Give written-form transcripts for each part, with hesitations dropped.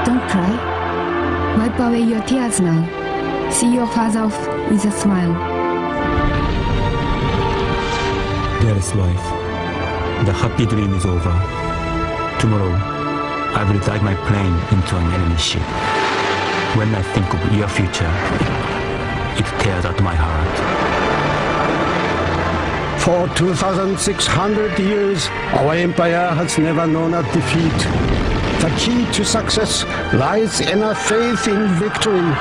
Don't cry. Wipe away your tears now. See your father off with a smile. Dearest wife, the happy dream is over. Tomorrow, I will dive my plane into an enemy ship. When I think of your future, it tears at my heart. For 2,600 years, our empire has never known a defeat. The key to success lies in a faith in victory.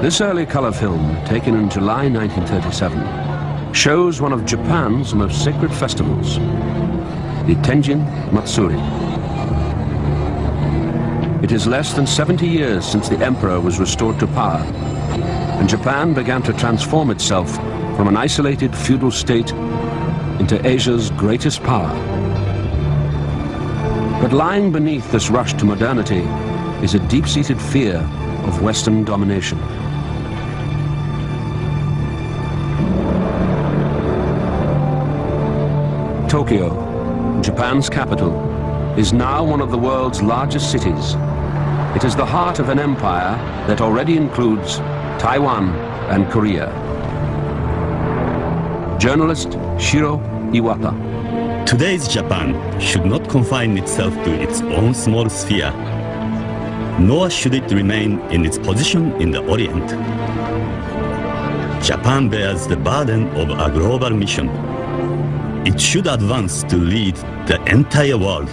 This early color film, taken in July 1937, shows one of Japan's most sacred festivals, the Tenjin Matsuri. It is less than 70 years since the emperor was restored to power, and Japan began to transform itself from an isolated feudal state into Asia's greatest power. But lying beneath this rush to modernity is a deep-seated fear of Western domination. Tokyo, Japan's capital, is now one of the world's largest cities. It is the heart of an empire that already includes Taiwan and Korea. Journalist Shiro Iwata. Today's Japan should not confine itself to its own small sphere, nor should it remain in its position in the Orient. Japan bears the burden of a global mission. It should advance to lead the entire world.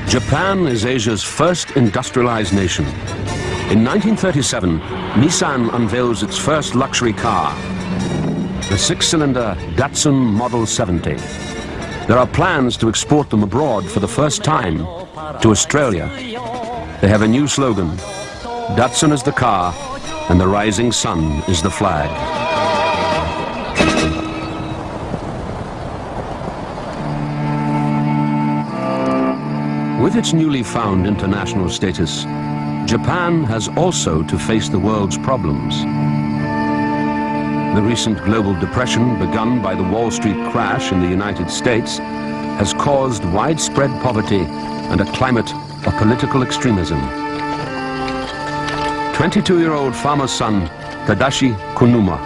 Japan is Asia's first industrialized nation. In 1937, Nissan unveils its first luxury car, the six-cylinder Datsun Model 70. There are plans to export them abroad for the first time to Australia. They have a new slogan: Datsun is the car and the rising sun is the flag. With its newly found international status, Japan has also to face the world's problems. The recent global depression, begun by the Wall Street crash in the United States, has caused widespread poverty and a climate of political extremism. 22-year-old farmer's son, Tadashi Kunuma.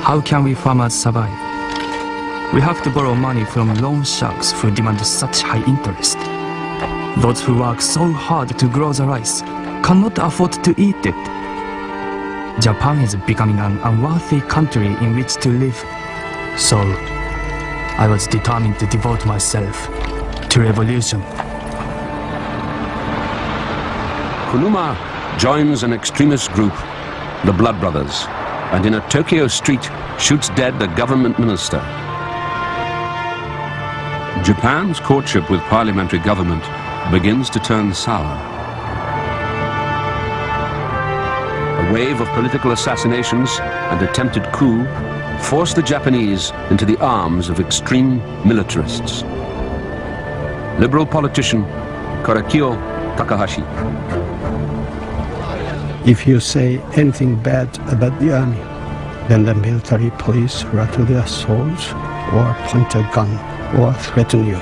How can we farmers survive? We have to borrow money from loan sharks who demand such high interest. Those who work so hard to grow the rice cannot afford to eat it. Japan is becoming an unworthy country in which to live. So, I was determined to devote myself to revolution. Kunuma joins an extremist group, the Blood Brothers, and in a Tokyo street shoots dead a government minister. Japan's courtship with parliamentary government begins to turn sour. A wave of political assassinations and attempted coup forced the Japanese into the arms of extreme militarists. Liberal politician Korakio Takahashi. If you say anything bad about the army, then the military police rattle their swords or point a gun or threaten you.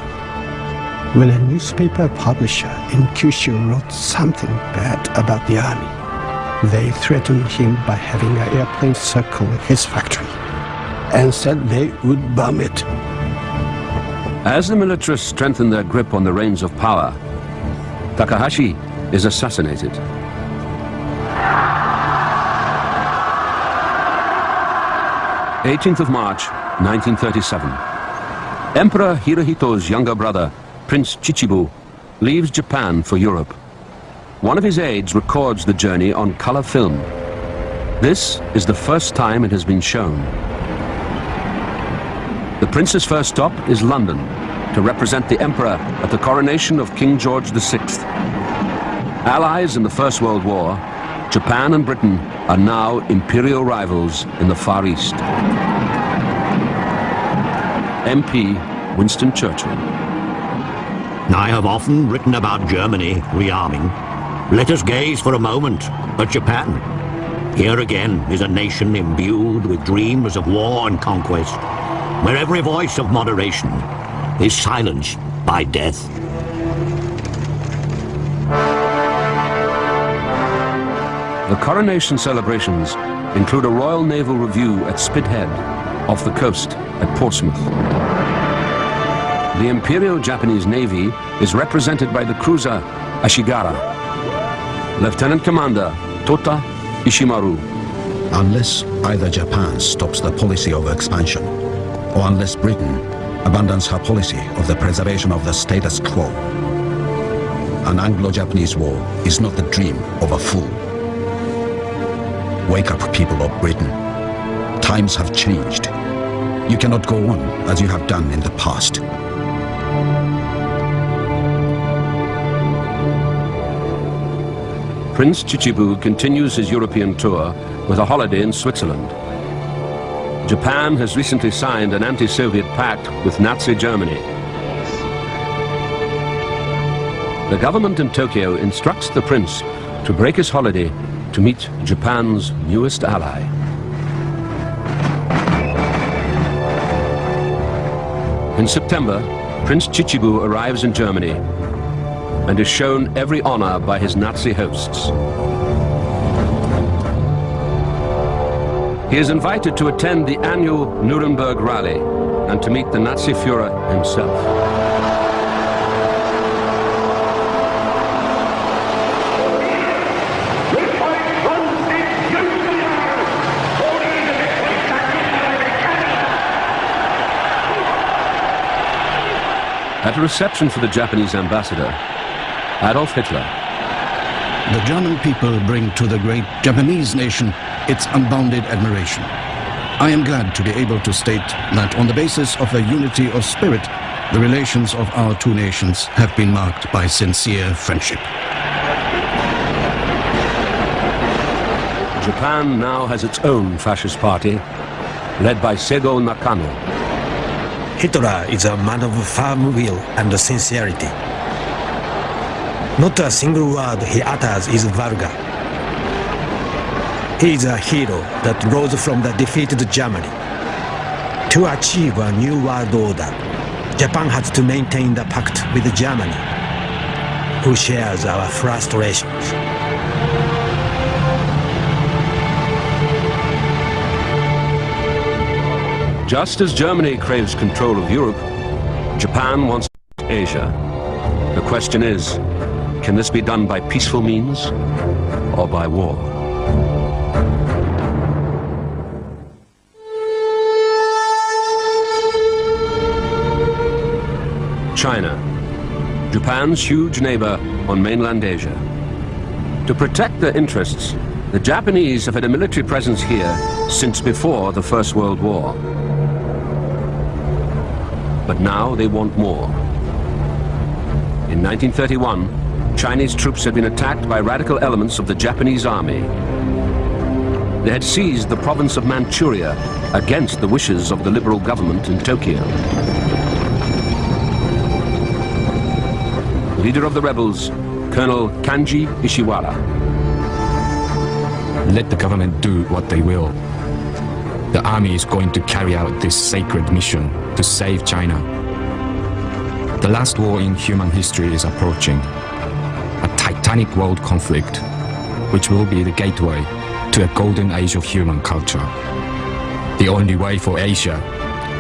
When a newspaper publisher in Kyushu wrote something bad about the army, they threatened him by having an airplane circle his factory and said they would bomb it. As the militarists strengthen their grip on the reins of power, Takahashi is assassinated. (18th of March, 1937). Emperor Hirohito's younger brother, Prince Chichibu, leaves Japan for Europe. One of his aides records the journey on color film. This is the first time it has been shown. The prince's first stop is London, to represent the emperor at the coronation of King George VI. Allies in the First World War, Japan and Britain are now imperial rivals in the Far East. MP Winston Churchill. I have often written about Germany rearming. Let us gaze for a moment at Japan. Here again is a nation imbued with dreams of war and conquest, where every voice of moderation is silenced by death. The coronation celebrations include a Royal Naval Review at Spithead, off the coast at Portsmouth. The Imperial Japanese Navy is represented by the cruiser Ashigara. Lieutenant Commander Tota Ishimaru. Unless either Japan stops the policy of expansion, or unless Britain abandons her policy of the preservation of the status quo, an Anglo-Japanese war is not the dream of a fool. Wake up, people of Britain. Times have changed. You cannot go on as you have done in the past. Prince Chichibu continues his European tour with a holiday in Switzerland. Japan has recently signed an anti-Soviet pact with Nazi Germany. The government in Tokyo instructs the prince to break his holiday to meet Japan's newest ally. In September, Prince Chichibu arrives in Germany and is shown every honor by his Nazi hosts. He is invited to attend the annual Nuremberg rally and to meet the Nazi Führer himself. At a reception for the Japanese ambassador, Adolf Hitler. The German people bring to the great Japanese nation its unbounded admiration. I am glad to be able to state that on the basis of a unity of spirit, the relations of our two nations have been marked by sincere friendship. Japan now has its own fascist party, led by Sego Nakano. Hitler is a man of firm will and sincerity. Not a single word he utters is vulgar. He is a hero that rose from the defeated Germany. To achieve a new world order, Japan has to maintain the pact with Germany, who shares our frustrations. Just as Germany craves control of Europe, Japan wants Asia. The question is, can this be done by peaceful means or by war? China, Japan's huge neighbor on mainland Asia. To protect their interests, the Japanese have had a military presence here since before the First World War. But now they want more. In 1931, Chinese troops had been attacked by radical elements of the Japanese army. They had seized the province of Manchuria against the wishes of the liberal government in Tokyo. Leader of the rebels, Colonel Kanji Ishiwara. Let the government do what they will. The army is going to carry out this sacred mission to save China. The last war in human history is approaching. A titanic world conflict, which will be the gateway to a golden age of human culture. The only way for Asia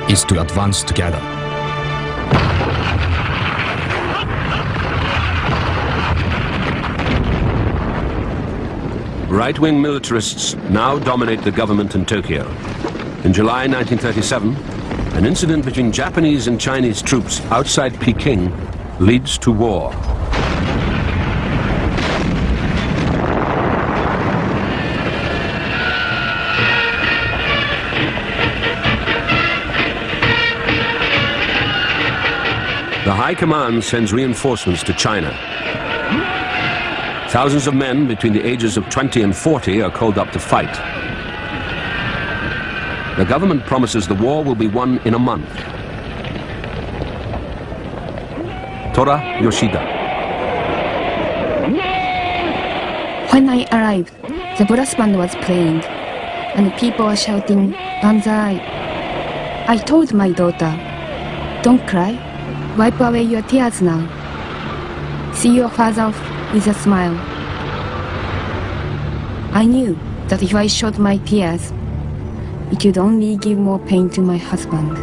is to advance together. Right-wing militarists now dominate the government in Tokyo. In July 1937, an incident between Japanese and Chinese troops outside Peking leads to war. The High Command sends reinforcements to China. Thousands of men between the ages of 20 and 40 are called up to fight. The government promises the war will be won in a month. Tora Yoshida. When I arrived, the brass band was playing, and people were shouting, "Banzai!" I told my daughter, "Don't cry. Wipe away your tears now. See your father off with a smile." I knew that if I showed my tears, it would only give more pain to my husband.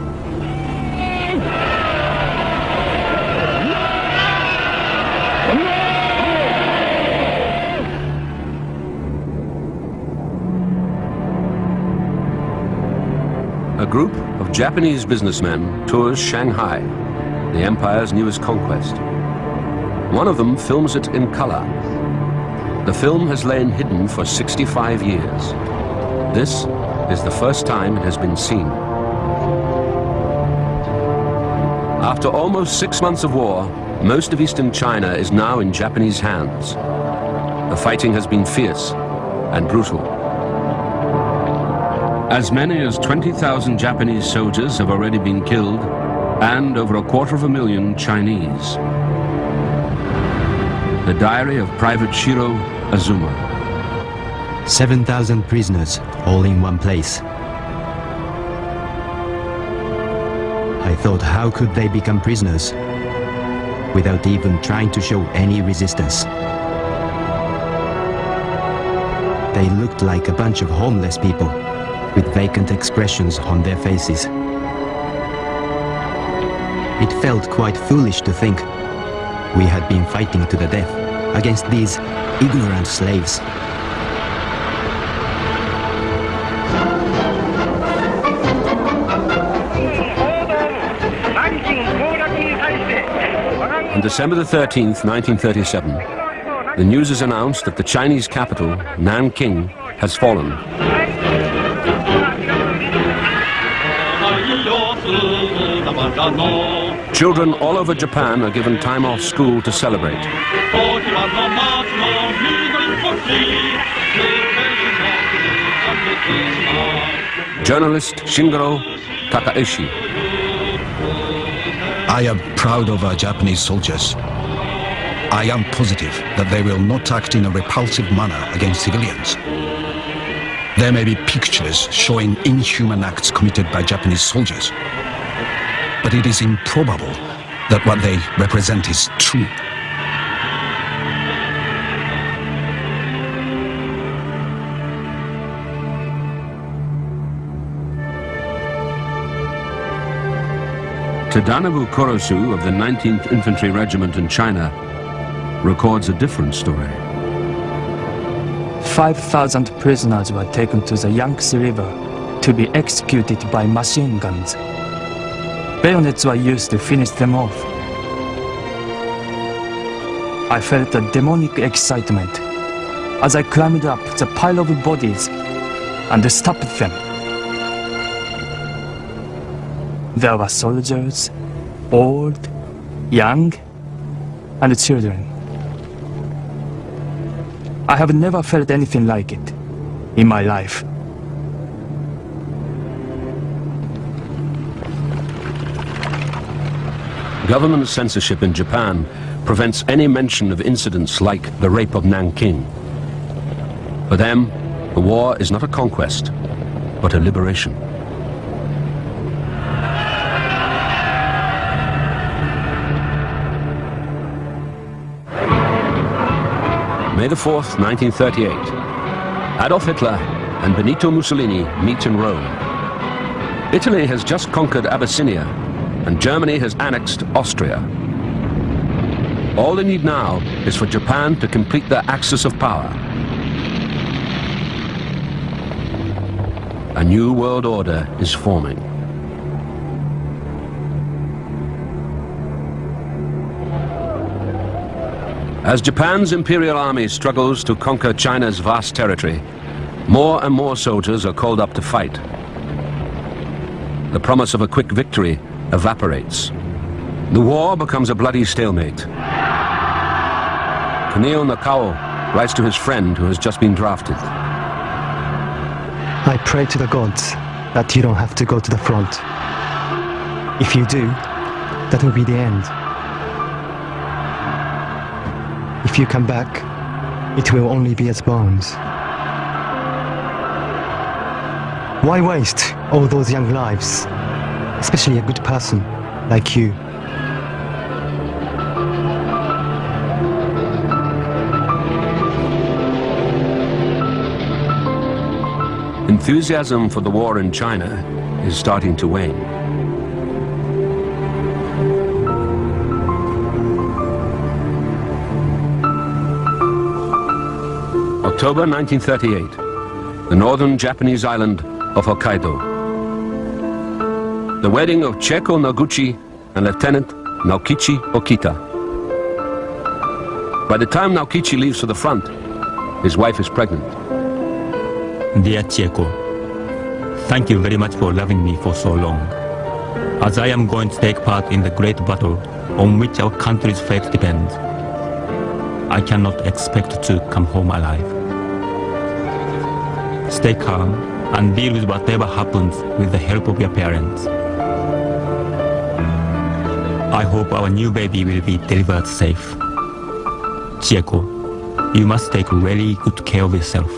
A group of Japanese businessmen tours Shanghai, the empire's newest conquest. One of them films it in color. The film has lain hidden for 65 years. This is the first time it has been seen. After almost 6 months of war, most of eastern China is now in Japanese hands. The fighting has been fierce and brutal. As many as 20,000 Japanese soldiers have already been killed, and over 250,000 Chinese. The diary of Private Shiro Azuma. 7,000 prisoners, all in one place. I thought, how could they become prisoners without even trying to show any resistance? They looked like a bunch of homeless people with vacant expressions on their faces. It felt quite foolish to think we had been fighting to the death against these ignorant slaves. On December the 13th, 1937, the news is announced that the Chinese capital, Nanking, has fallen. Children all over Japan are given time off school to celebrate. Journalist Shingaro Takaishi. I am proud of our Japanese soldiers. I am positive that they will not act in a repulsive manner against civilians. There may be pictures showing inhuman acts committed by Japanese soldiers, but it is improbable that what they represent is true. Tadanobu Korosu of the 19th Infantry Regiment in China records a different story. 5,000 prisoners were taken to the Yangtze River to be executed by machine guns. Bayonets were used to finish them off. I felt a demonic excitement as I climbed up the pile of bodies and stopped them. There were soldiers, old, young, and children. I have never felt anything like it in my life. Government censorship in Japan prevents any mention of incidents like the rape of Nanking. For them, the war is not a conquest, but a liberation. May the 4th, 1938. Adolf Hitler and Benito Mussolini meet in Rome. Italy has just conquered Abyssinia, and Germany has annexed Austria. All they need now is for Japan to complete their axis of power. A new world order is forming. As Japan's Imperial Army struggles to conquer China's vast territory, more and more soldiers are called up to fight. The promise of a quick victory evaporates. The war becomes a bloody stalemate. Kunio Nakao writes to his friend who has just been drafted. I pray to the gods that you don't have to go to the front. If you do, that will be the end. If you come back, it will only be as bones. Why waste all those young lives, especially a good person like you? Enthusiasm for the war in China is starting to wane. October 1938, the northern Japanese island of Hokkaido. The wedding of Chieko Noguchi and Lieutenant Naokichi Okita. By the time Naokichi leaves for the front, his wife is pregnant. Dear Chieko, thank you very much for loving me for so long. As I am going to take part in the great battle on which our country's fate depends, I cannot expect to come home alive. Stay calm and deal with whatever happens with the help of your parents. I hope our new baby will be delivered safe. Chieko, you must take really good care of yourself.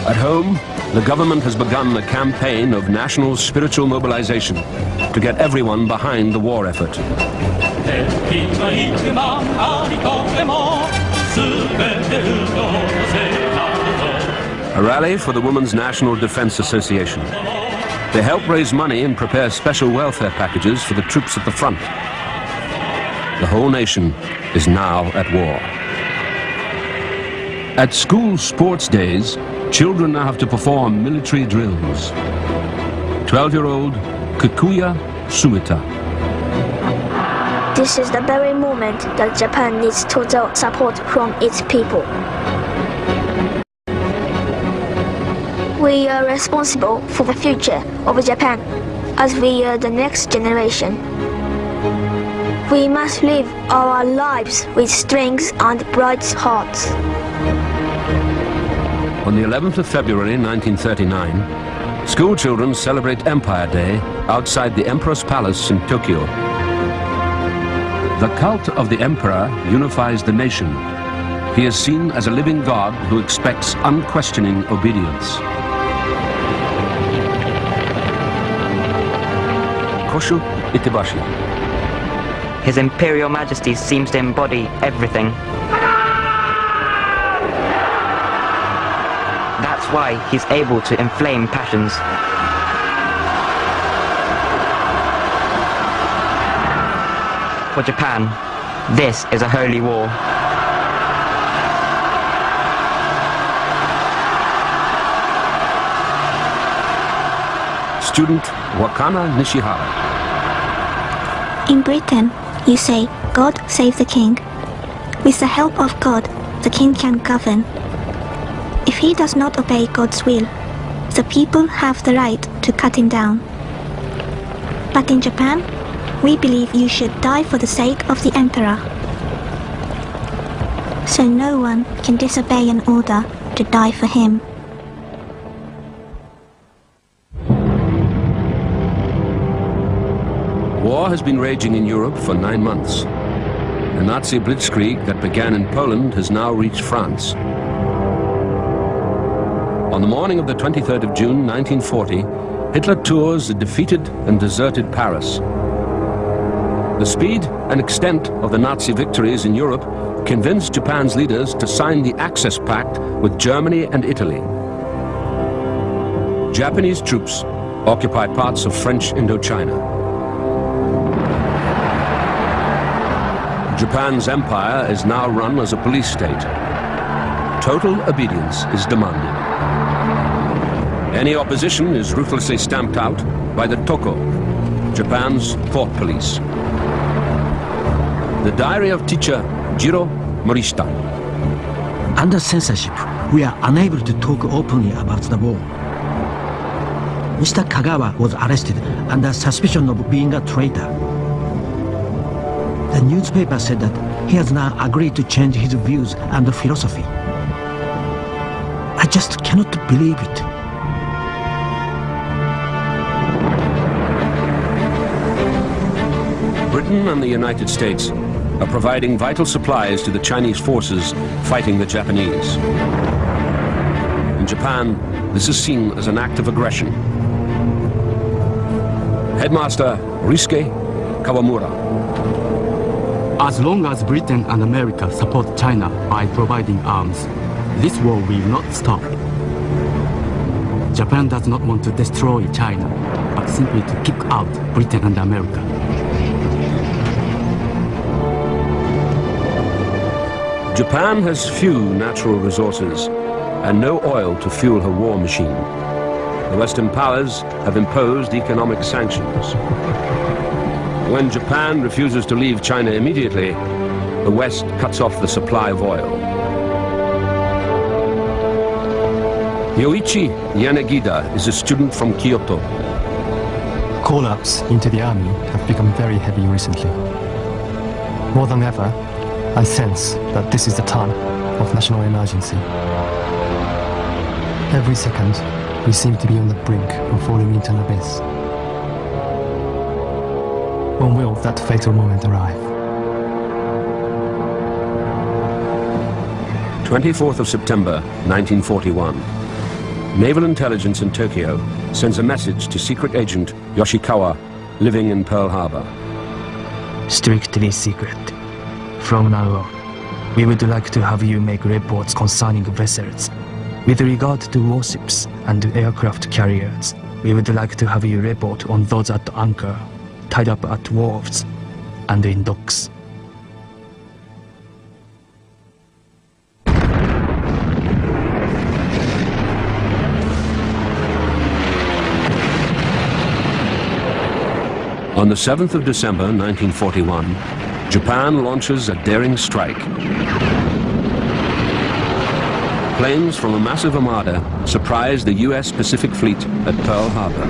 At home, the government has begun a campaign of national spiritual mobilization to get everyone behind the war effort. A rally for the Women's National Defense Association. They help raise money and prepare special welfare packages for the troops at the front. The whole nation is now at war. At school sports days, children now have to perform military drills. 12-year-old Kikuya Sumita. This is the very moment that Japan needs total support from its people. We are responsible for the future of Japan, as we are the next generation. We must live our lives with strength and bright hearts. On the 11th of February 1939, school children celebrate Empire Day outside the Emperor's Palace in Tokyo. The cult of the Emperor unifies the nation. He is seen as a living god who expects unquestioning obedience. Koshu Itebashi. His Imperial Majesty seems to embody everything. That's why he's able to inflame passions. For Japan, this is a holy war. Student Wakana Nishihara. In Britain, you say, God save the king. With the help of God, the king can govern. If he does not obey God's will, the people have the right to cut him down. But in Japan, we believe you should die for the sake of the emperor. So no one can disobey an order to die for him. War has been raging in Europe for 9 months. The Nazi blitzkrieg that began in Poland has now reached France. On the morning of the 23rd of June 1940, Hitler tours a defeated and deserted Paris. The speed and extent of the Nazi victories in Europe convinced Japan's leaders to sign the Axis Pact with Germany and Italy. Japanese troops occupy parts of French Indochina. Japan's empire is now run as a police state. Total obedience is demanded. Any opposition is ruthlessly stamped out by the Toko, Japan's port police. The diary of teacher Jiro Morishita. Under censorship, we are unable to talk openly about the war. Mr. Kagawa was arrested under suspicion of being a traitor. The newspaper said that he has now agreed to change his views and philosophy. I just cannot believe it. Britain and the United States are providing vital supplies to the Chinese forces fighting the Japanese. In Japan, this is seen as an act of aggression. Headmaster Ryusuke Kawamura. As long as Britain and America support China by providing arms, this war will not stop. Japan does not want to destroy China, but simply to kick out Britain and America. Japan has few natural resources and no oil to fuel her war machine. The Western powers have imposed economic sanctions. When Japan refuses to leave China immediately, the West cuts off the supply of oil. Yoichi Yanagida is a student from Kyoto. Call-ups into the army have become very heavy recently. More than ever, I sense that this is the time of national emergency. Every second, we seem to be on the brink of falling into an abyss. When will that fatal moment arrive? 24th of September, 1941. Naval intelligence in Tokyo sends a message to secret agent Yoshikawa, living in Pearl Harbor. Strictly secret. From now on, we would like to have you make reports concerning vessels. With regard to warships and aircraft carriers, we would like to have you report on those at anchor, tied up at wharves, and in docks. On the 7th of December, 1941, Japan launches a daring strike. Planes from a massive armada surprise the U.S. Pacific Fleet at Pearl Harbor.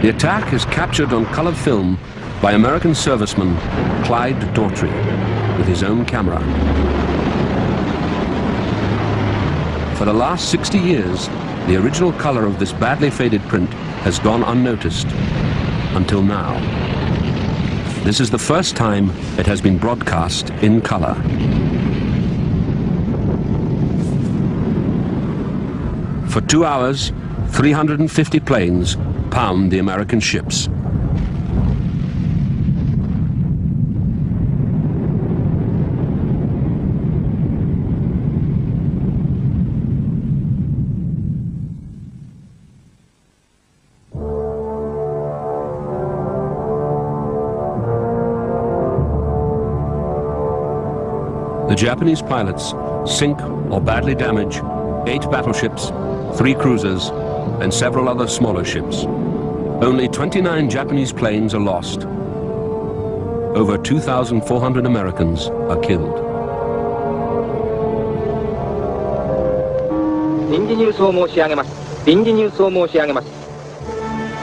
The attack is captured on colored film by American serviceman Clyde Daughtry with his own camera. For the last 60 years, the original color of this badly faded print has gone unnoticed until now. This is the first time it has been broadcast in color. For 2 hours, 350 planes pound the American ships. The Japanese pilots sink or badly damage 8 battleships, 3 cruisers, and several other smaller ships. Only 29 Japanese planes are lost. Over 2,400 Americans are killed. 臨時ニュースを申し上げます。臨時ニュースを申し上げます。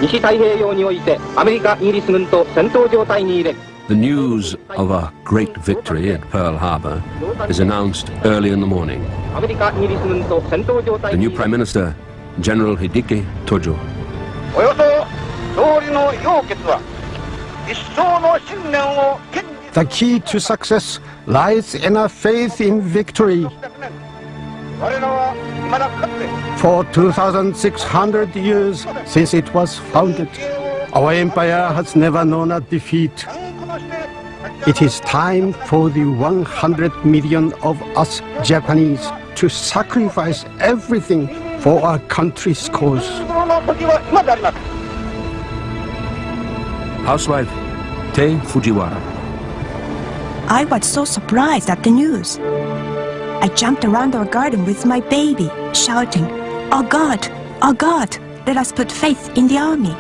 西太平洋においてアメリカ、イギリス軍と戦闘状態に入れ。 The news of a great victory at Pearl Harbor is announced early in the morning. The new Prime Minister, General Hideki Tojo. The key to success lies in a faith in victory. For 2,600 years since it was founded, our empire has never known a defeat. It is time for the 100 million of us Japanese to sacrifice everything for our country's cause. Housewife Tei Fujiwara. I was so surprised at the news. I jumped around our garden with my baby, shouting, "Oh God, let us put faith in the army."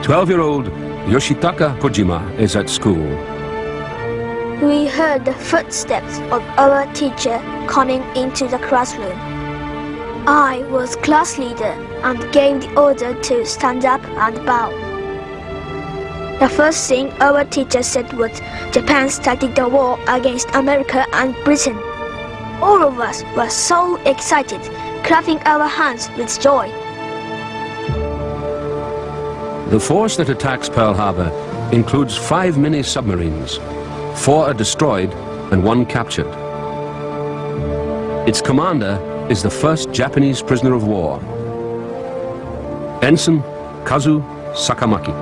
12-year-old Yoshitaka Kojima is at school. We heard the footsteps of our teacher coming into the classroom. I was class leader and gave the order to stand up and bow. The first thing our teacher said was Japan started the war against America and Britain. All of us were so excited, clapping our hands with joy. The force that attacks Pearl Harbor includes 5 mini-submarines. 4 are destroyed and 1 captured. Its commander is the first Japanese prisoner of war, Ensign Kazu Sakamaki.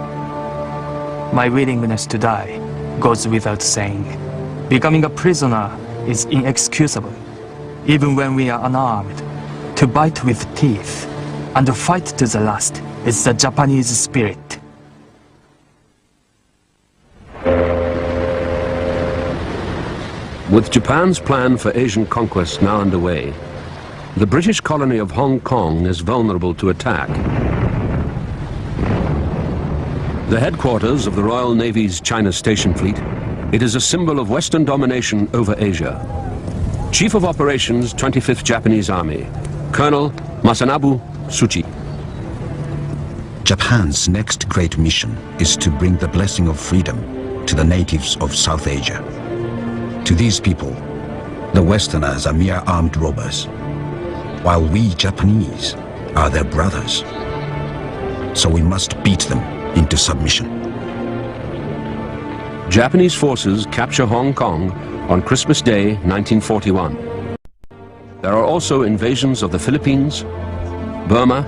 My willingness to die goes without saying. Becoming a prisoner is inexcusable, even when we are unarmed. To bite with teeth and to fight to the last is the Japanese spirit. With Japan's plan for Asian conquest now underway, the British colony of Hong Kong is vulnerable to attack. The headquarters of the Royal Navy's China Station Fleet, it is a symbol of Western domination over Asia. Chief of Operations, 25th Japanese Army, Colonel Masanobu Tsuchi. Japan's next great mission is to bring the blessing of freedom to the natives of South Asia. To these people, the Westerners are mere armed robbers, while we Japanese are their brothers. So we must beat them into submission. Japanese forces capture Hong Kong on Christmas Day, 1941. There are also invasions of the Philippines, Burma,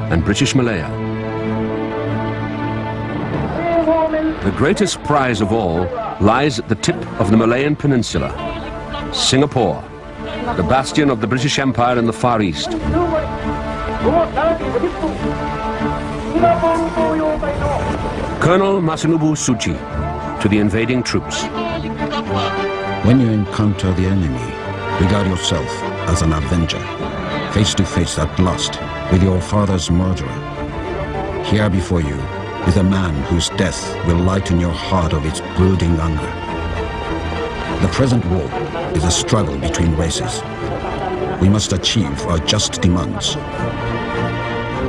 and British Malaya. The greatest prize of all lies at the tip of the Malayan Peninsula, Singapore, the bastion of the British Empire in the Far East. Colonel Masanobu Tsuchi to the invading troops. When you encounter the enemy, regard yourself as an avenger, face to face at last with your father's murderer. Here before you is a man whose death will lighten your heart of its brooding anger. The present war is a struggle between races. We must achieve our just demands,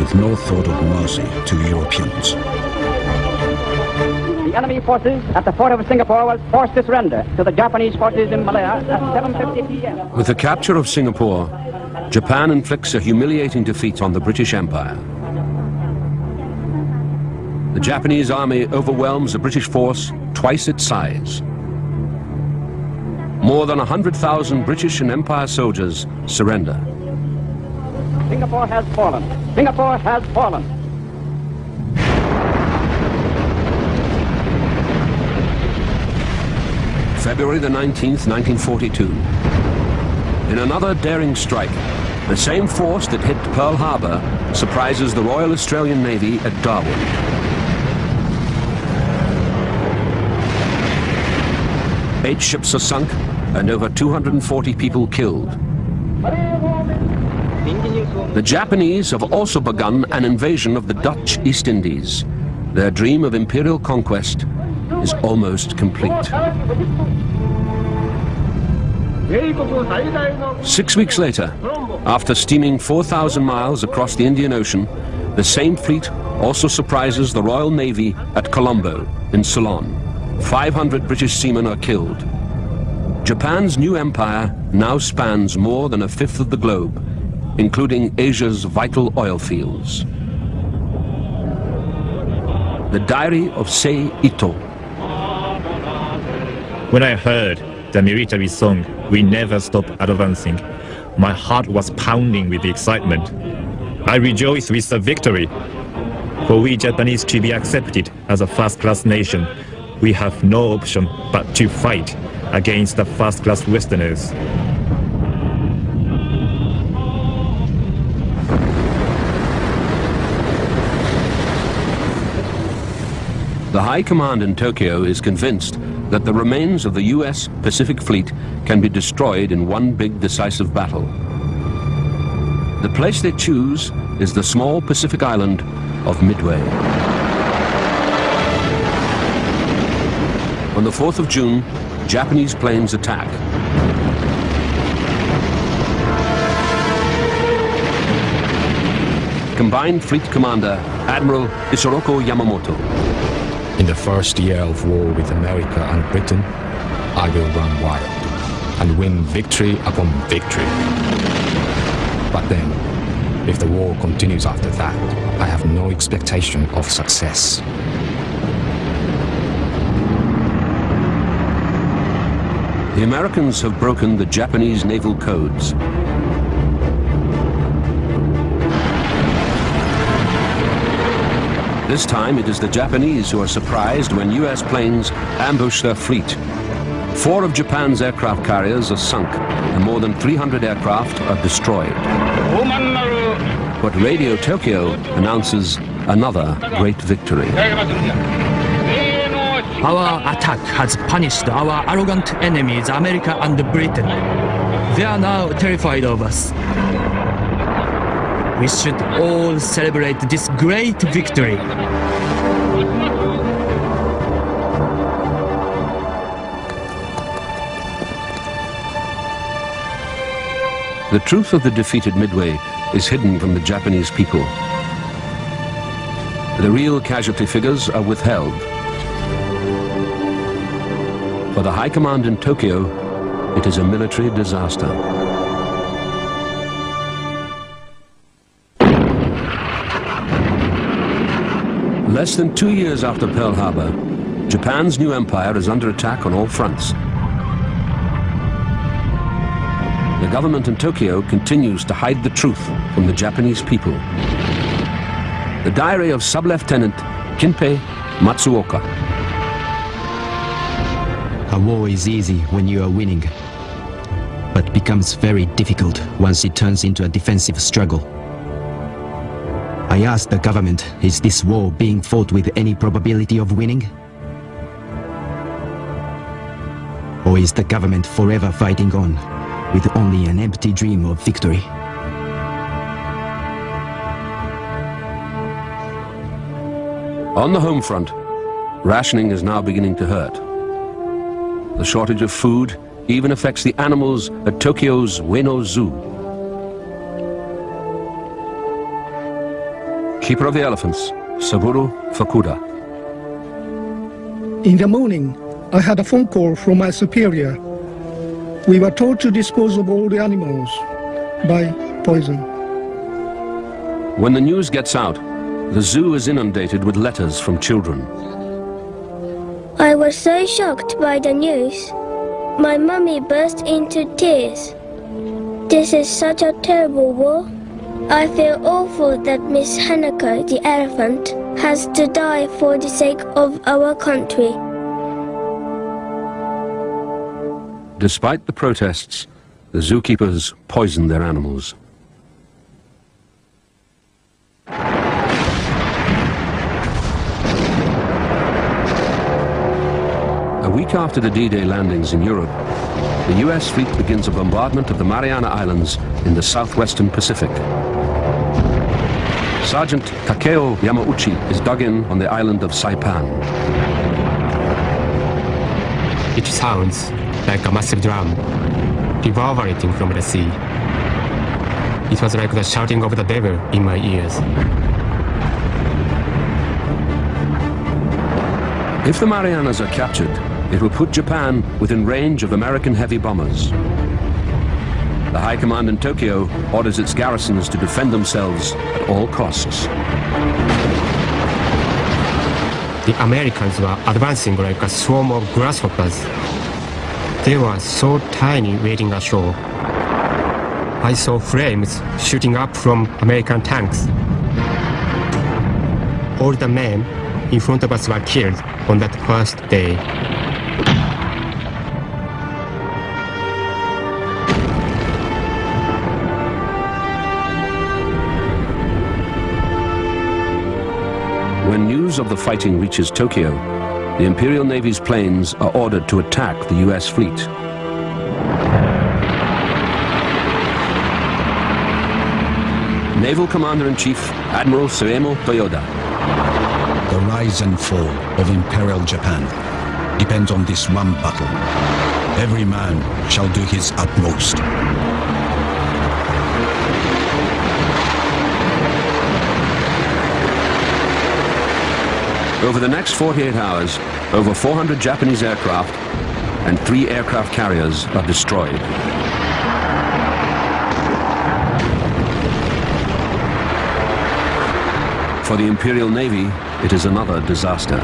with no thought of mercy to Europeans. The enemy forces at the port of Singapore was forced to surrender to the Japanese forces in Malaya at 7:50 p.m. With the capture of Singapore, Japan inflicts a humiliating defeat on the British Empire. The Japanese army overwhelms a British force twice its size. More than 100,000 British and Empire soldiers surrender. Singapore has fallen. Singapore has fallen. February the 19th, 1942. In another daring strike, the same force that hit Pearl Harbor surprises the Royal Australian Navy at Darwin. Eight ships are sunk and over 240 people killed. The Japanese have also begun an invasion of the Dutch East Indies. Their dream of imperial conquest is almost complete. 6 weeks later, after steaming 4,000 miles across the Indian Ocean, the same fleet also surprises the Royal Navy at Colombo in Ceylon. 500 British seamen are killed. Japan's new empire now spans more than a fifth of the globe, including Asia's vital oil fields. The Diary of Sei Ito. When I heard the military song, "We Never Stop Advancing," my heart was pounding with excitement. I rejoiced with the victory. For we Japanese to be accepted as a first-class nation, we have no option but to fight against the first-class Westerners. The High Command in Tokyo is convinced that the remains of the US Pacific Fleet can be destroyed in one big decisive battle. The place they choose is the small Pacific island of Midway. On the 4th of June, Japanese planes attack. Combined Fleet Commander Admiral Isoroku Yamamoto. In the first year of war with America and Britain, I will run wild and win victory upon victory. But then, if the war continues after that, I have no expectation of success. The Americans have broken the Japanese naval codes. This time it is the Japanese who are surprised when US planes ambush their fleet. 4 of Japan's aircraft carriers are sunk and more than 300 aircraft are destroyed. But Radio Tokyo announces another great victory. Our attack has punished our arrogant enemies, America and Britain. They are now terrified of us. We should all celebrate this great victory. The truth of the defeat at Midway is hidden from the Japanese people. The real casualty figures are withheld. For the High Command in Tokyo, it is a military disaster. Less than 2 years after Pearl Harbor, Japan's new empire is under attack on all fronts. The government in Tokyo continues to hide the truth from the Japanese people. The diary of Sub-Lieutenant Kinpei Matsuoka. A war is easy when you are winning, but becomes very difficult once it turns into a defensive struggle. I asked the government, is this war being fought with any probability of winning? Or is the government forever fighting on, with only an empty dream of victory? On the home front, rationing is now beginning to hurt. The shortage of food even affects the animals at Tokyo's Ueno Zoo. Keeper of the elephants, Saburo Fukuda. In the morning, I had a phone call from my superior. We were told to dispose of all the animals by poison. When the news gets out, the zoo is inundated with letters from children. I was so shocked by the news. My mummy burst into tears. This is such a terrible war. I feel awful that Miss Hanako, the elephant, has to die for the sake of our country. Despite the protests, the zookeepers poison their animals. A week after the D-Day landings in Europe, the US fleet begins a bombardment of the Mariana Islands in the southwestern Pacific. Sergeant Takeo Yamauchi is dug in on the island of Saipan. It sounds like a massive drum reverberating from the sea. It was like the shouting of the devil in my ears. If the Marianas are captured, it will put Japan within range of American heavy bombers. The High Command in Tokyo orders its garrisons to defend themselves at all costs. The Americans were advancing like a swarm of grasshoppers. They were so tiny waiting ashore. I saw flames shooting up from American tanks. All the men in front of us were killed on that first day. When news of the fighting reaches Tokyo, the Imperial Navy's planes are ordered to attack the US fleet. Naval Commander-in-Chief Admiral Suemo Toyoda. The rise and fall of Imperial Japan. depends on this one battle. Every man shall do his utmost. Over the next 48 hours, over 400 Japanese aircraft and 3 aircraft carriers are destroyed. For the Imperial Navy, it is another disaster.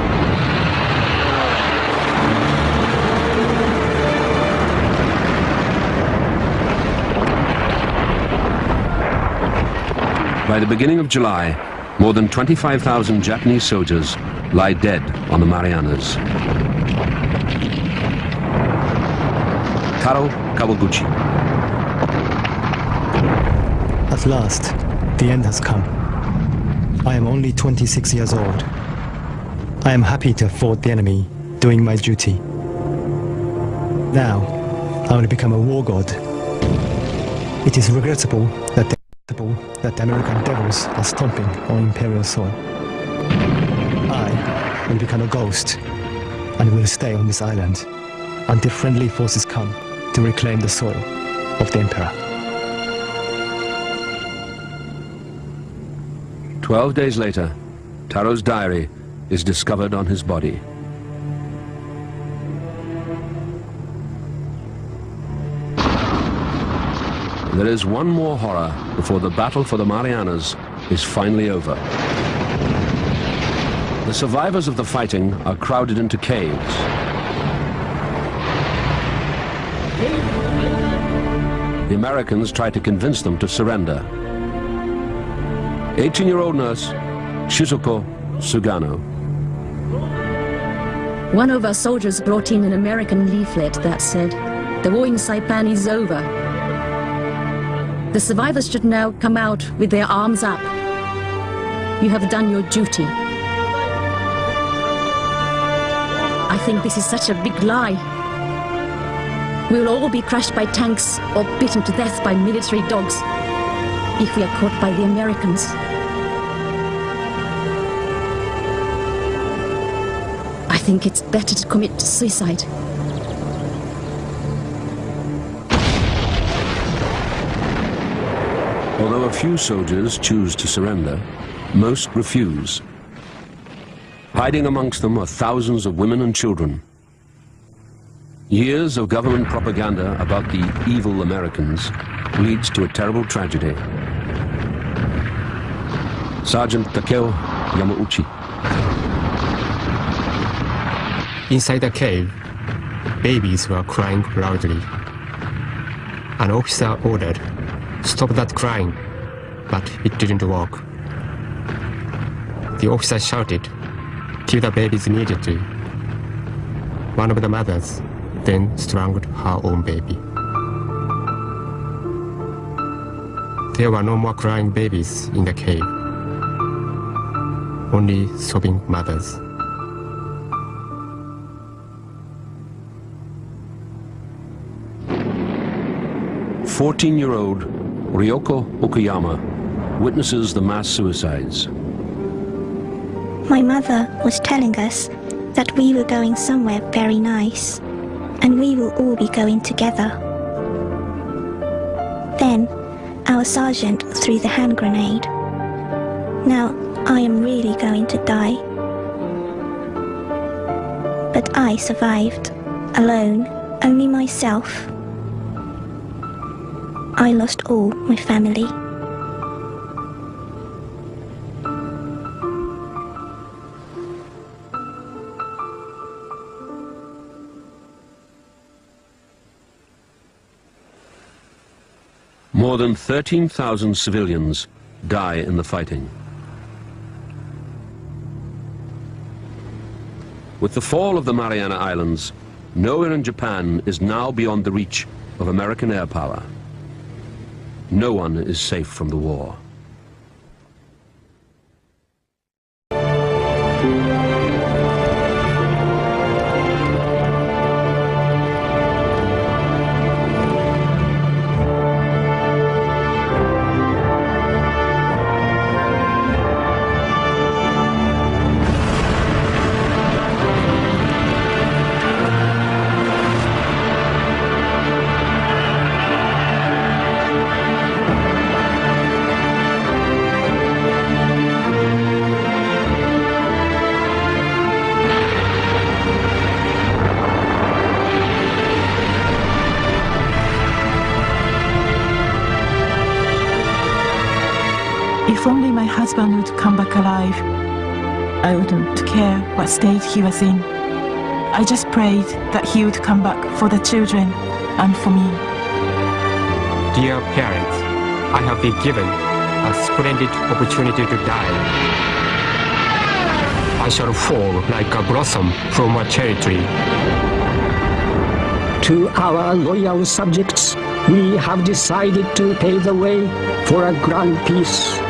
By the beginning of July, more than 25,000 Japanese soldiers lie dead on the Marianas. Taro Kawaguchi. At last, the end has come. I am only 26 years old. I am happy to have fought the enemy, doing my duty. Now, I will become a war god. It is regrettable that the American devils are stomping on Imperial soil. I will become a ghost and will stay on this island until friendly forces come to reclaim the soil of the Emperor. 12 days later, Taro's diary is discovered on his body. There is one more horror before the battle for the Marianas is finally over. The survivors of the fighting are crowded into caves. The Americans try to convince them to surrender. 18-year-old nurse Shizuko Sugano. One of our soldiers brought in an American leaflet that said, "The war in Saipan is over. The survivors should now come out with their arms up. You have done your duty." I think this is such a big lie. We will all be crushed by tanks or bitten to death by military dogs if we are caught by the Americans. I think it's better to commit suicide. Although a few soldiers choose to surrender, most refuse. Hiding amongst them are thousands of women and children. Years of government propaganda about the evil Americans leads to a terrible tragedy. Sergeant Takeo Yamauchi. Inside the cave, babies were crying loudly. An officer ordered, "Stop that crying," but it didn't work. The officer shouted, "Kill the babies immediately." One of the mothers then strangled her own baby. There were no more crying babies in the cave, only sobbing mothers. "14-year-old Ryoko Okuyama witnesses the mass suicides. My mother was telling us that we were going somewhere very nice, and we will all be going together. Then, our sergeant threw the hand grenade. Now, I am really going to die. But I survived, alone, only myself. I lost all my family. More than 13,000 civilians die in the fighting. With the fall of the Mariana Islands, nowhere in Japan is now beyond the reach of American air power. No one is safe from the war. If only my husband would come back alive, I wouldn't care what state he was in. I just prayed that he would come back for the children and for me. Dear parents, I have been given a splendid opportunity to die. I shall fall like a blossom from a cherry tree. To our loyal subjects, we have decided to pave the way for a grand peace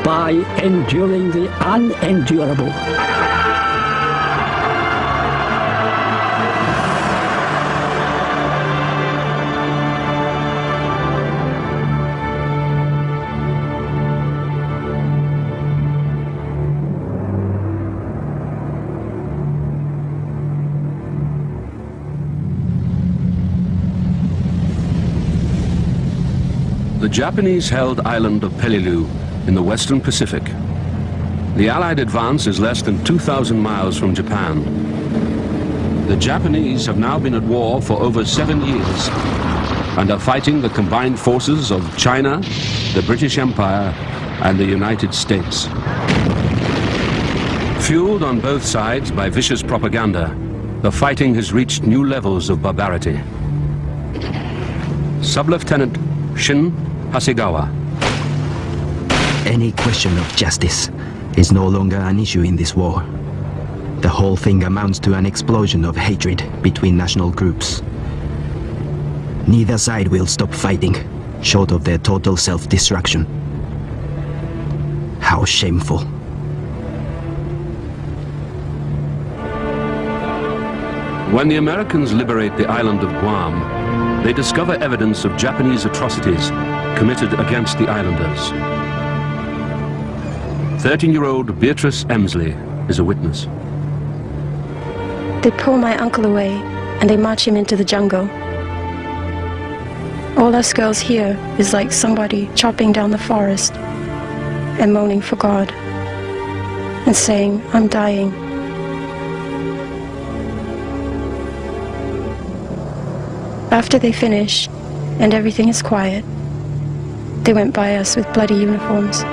by enduring the unendurable. The Japanese held island of Peleliu in the western Pacific. The Allied advance is less than 2,000 miles from Japan. The Japanese have now been at war for over 7 years and are fighting the combined forces of China, the British Empire, and the United States. Fueled on both sides by vicious propaganda, the fighting has reached new levels of barbarity. Sub-Lieutenant Shin Hasegawa. Any question of justice is no longer an issue in this war. The whole thing amounts to an explosion of hatred between national groups. Neither side will stop fighting, short of their total self-destruction. How shameful. When the Americans liberate the island of Guam, they discover evidence of Japanese atrocities committed against the islanders. 13-year-old Beatrice Emsley is a witness. They pull my uncle away and they march him into the jungle. All us girls hear is like somebody chopping down the forest and moaning for God and saying, "I'm dying." After they finish and everything is quiet, they went by us with bloody uniforms.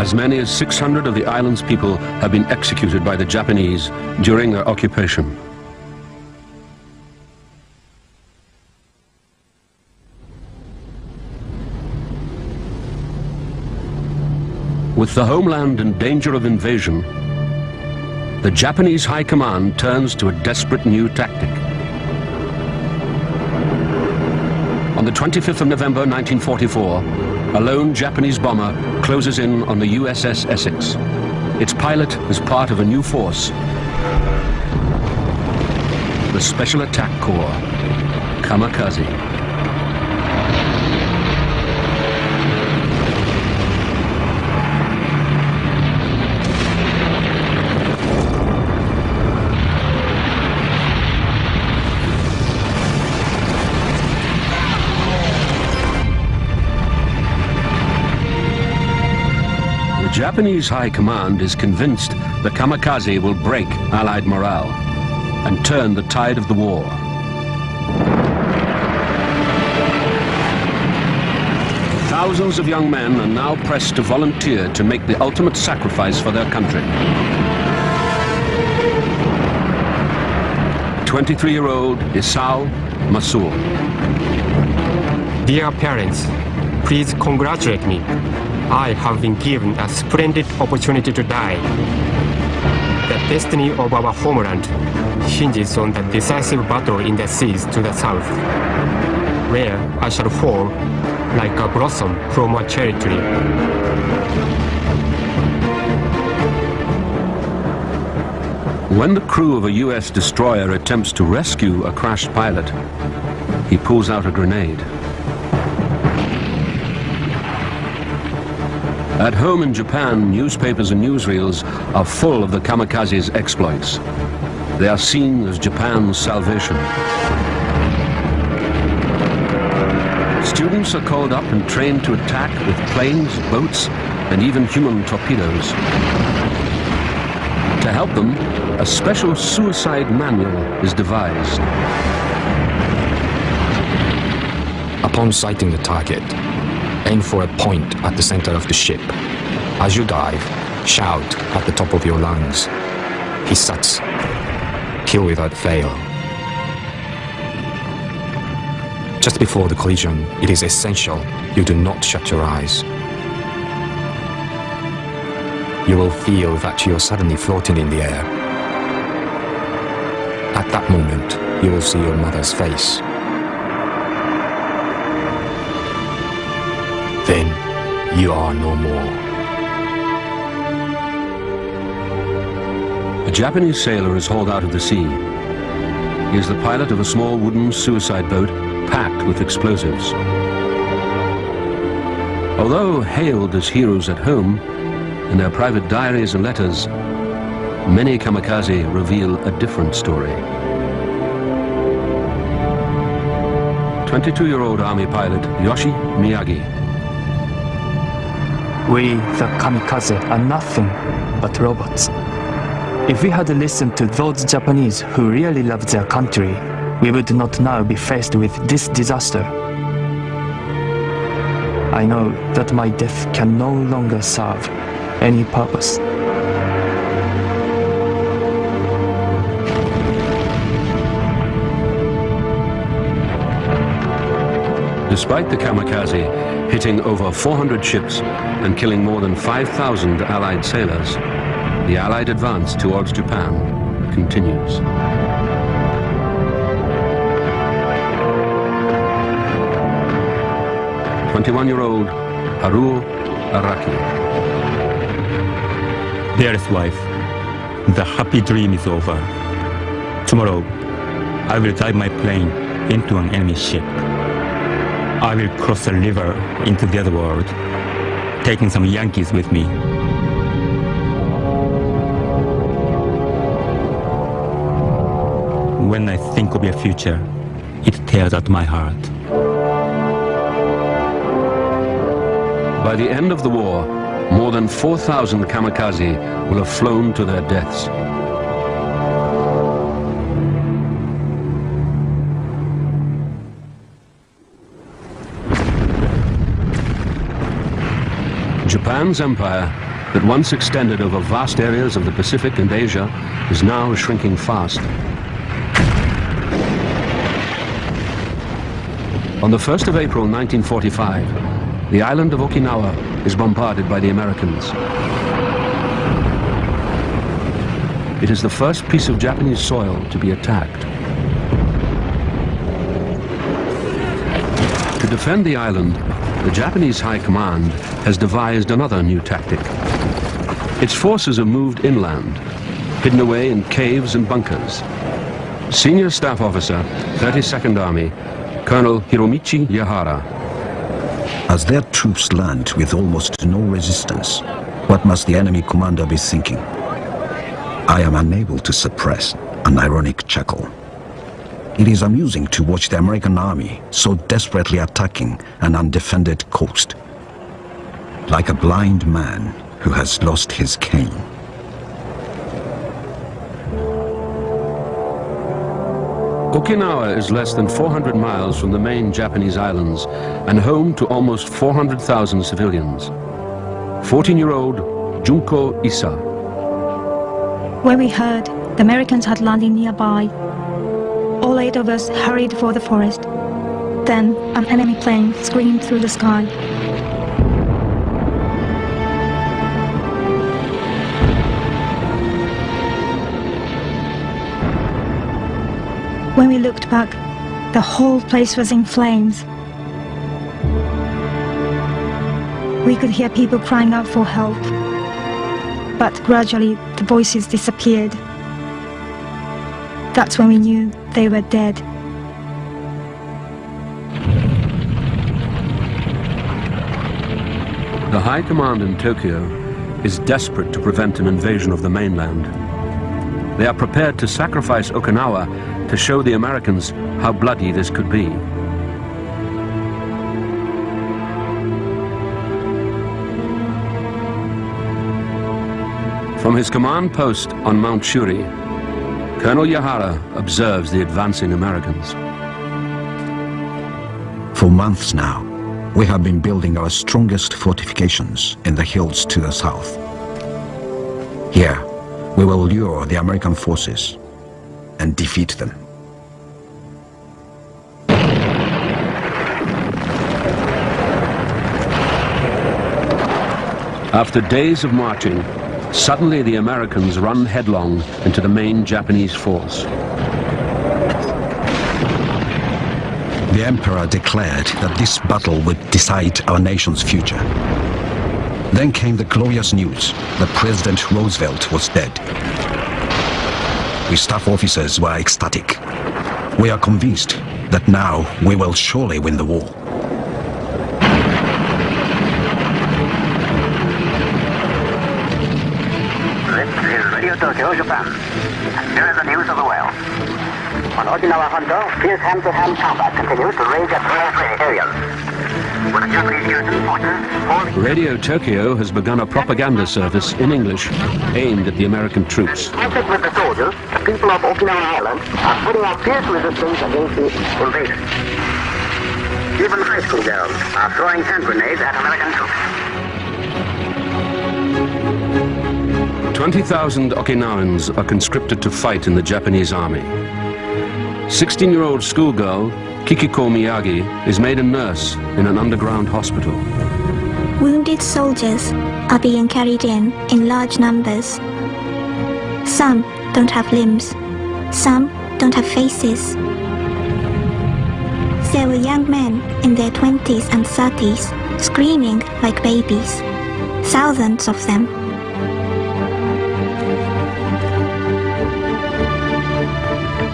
As many as 600 of the island's people have been executed by the Japanese during their occupation. With the homeland in danger of invasion, the Japanese High Command turns to a desperate new tactic. On the 25th of November 1944, a lone Japanese bomber closes in on the USS Essex. Its pilot is part of a new force, the Special Attack Corps, Kamikaze. The Japanese High Command is convinced the kamikaze will break Allied morale and turn the tide of the war. Thousands of young men are now pressed to volunteer to make the ultimate sacrifice for their country. 23-year-old Isao Masuo. Dear parents, please congratulate me. I have been given a splendid opportunity to die. The destiny of our homeland hinges on the decisive battle in the seas to the south, where I shall fall like a blossom from a cherry tree. When the crew of a US destroyer attempts to rescue a crashed pilot, he pulls out a grenade. At home in Japan, newspapers and newsreels are full of the kamikaze's exploits. They are seen as Japan's salvation. Students are called up and trained to attack with planes, boats, and even human torpedoes. To help them, a special suicide manual is devised. A Upon sighting the target, aim for a point at the center of the ship. As you dive, shout at the top of your lungs, "Hissatsu." Kill without fail. Just before the collision, it is essential you do not shut your eyes. You will feel that you are suddenly floating in the air. At that moment, you will see your mother's face. Then, you are no more. A Japanese sailor is hauled out of the sea. He is the pilot of a small wooden suicide boat packed with explosives. Although hailed as heroes at home, in their private diaries and letters, many kamikaze reveal a different story. 22-year-old Army pilot Yoshi Miyagi. We, the kamikaze, are nothing but robots. If we had listened to those Japanese who really loved their country, we would not now be faced with this disaster. I know that my death can no longer serve any purpose. Despite the kamikaze hitting over 400 ships and killing more than 5,000 Allied sailors, the Allied advance towards Japan continues. "21-year-old Haruo Araki." Dearest wife, the happy dream is over. Tomorrow, I will dive my plane into an enemy ship. I will cross the river into the other world, taking some Yankees with me. When I think of your future, it tears at my heart. By the end of the war, more than 4,000 kamikaze will have flown to their deaths. Japan's empire, that once extended over vast areas of the Pacific and Asia, is now shrinking fast. On the 1st of April 1945, the island of Okinawa is bombarded by the Americans. It is the first piece of Japanese soil to be attacked. To defend the island, the Japanese High Command has devised another new tactic. Its forces have moved inland, hidden away in caves and bunkers. Senior Staff Officer, 32nd Army, Colonel Hiromichi Yahara. As their troops land with almost no resistance, what must the enemy commander be thinking? I am unable to suppress an ironic chuckle. It is amusing to watch the American army so desperately attacking an undefended coast, like a blind man who has lost his cane. Okinawa is less than 400 miles from the main Japanese islands and home to almost 400,000 civilians. 14-year-old Junko Issa. When we heard the Americans had landed nearby, all 8 of us hurried for the forest. Then an enemy plane screamed through the sky. When we looked back, the whole place was in flames. We could hear people crying out for help, but gradually the voices disappeared. That's when we knew they were dead. The High Command in Tokyo is desperate to prevent an invasion of the mainland. They are prepared to sacrifice Okinawa to show the Americans how bloody this could be. From his command post on Mount Shuri, Colonel Yahara observes the advancing Americans. For months now, we have been building our strongest fortifications in the hills to the south. Here, we will lure the American forces and defeat them. After days of marching, suddenly the Americans run headlong into the main Japanese force. The Emperor declared that this battle would decide our nation's future. Then came the glorious news that President Roosevelt was dead. We staff officers were ecstatic. We are convinced that now we will surely win the war. This is Radio Tokyo, Japan. And here is the news of the world. On Okinawa Hondo, fierce hand-to-hand combat continues to rage at all areas. With the Japanese garrison forces falling... Radio Tokyo has begun a propaganda service in English aimed at the American troops. Conflict with the soldiers, the people of Okinawa Island are putting up fierce resistance against the invaders. Even high school girls are throwing hand grenades at American troops. 20,000 Okinawans are conscripted to fight in the Japanese army. 16-year-old schoolgirl Kikiko Miyagi is made a nurse in an underground hospital. Wounded soldiers are being carried in large numbers. Some don't have limbs. Some don't have faces. There were young men in their 20s and 30s screaming like babies. Thousands of them.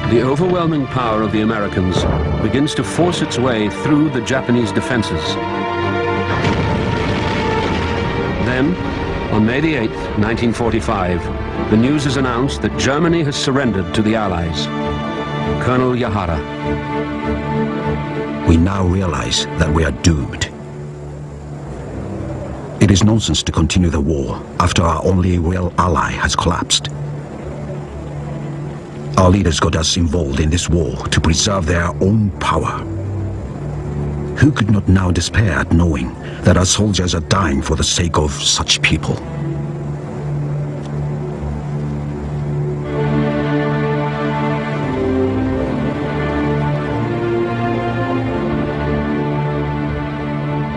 The overwhelming power of the Americans begins to force its way through the Japanese defenses. Then, on May the 8th, 1945, the news is announced that Germany has surrendered to the Allies. Colonel Yahara. We now realize that we are doomed. It is nonsense to continue the war after our only real ally has collapsed. Our leaders got us involved in this war to preserve their own power. Who could not now despair at knowing that our soldiers are dying for the sake of such people?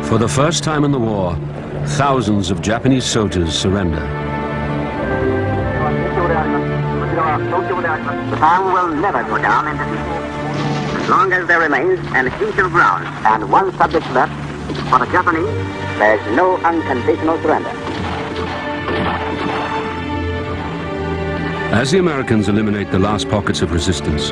For the first time in the war, thousands of Japanese soldiers surrender. Japan will never go down in defeat. As long as there remains an inch of ground and one subject left, for the Japanese, there is no unconditional surrender. As the Americans eliminate the last pockets of resistance,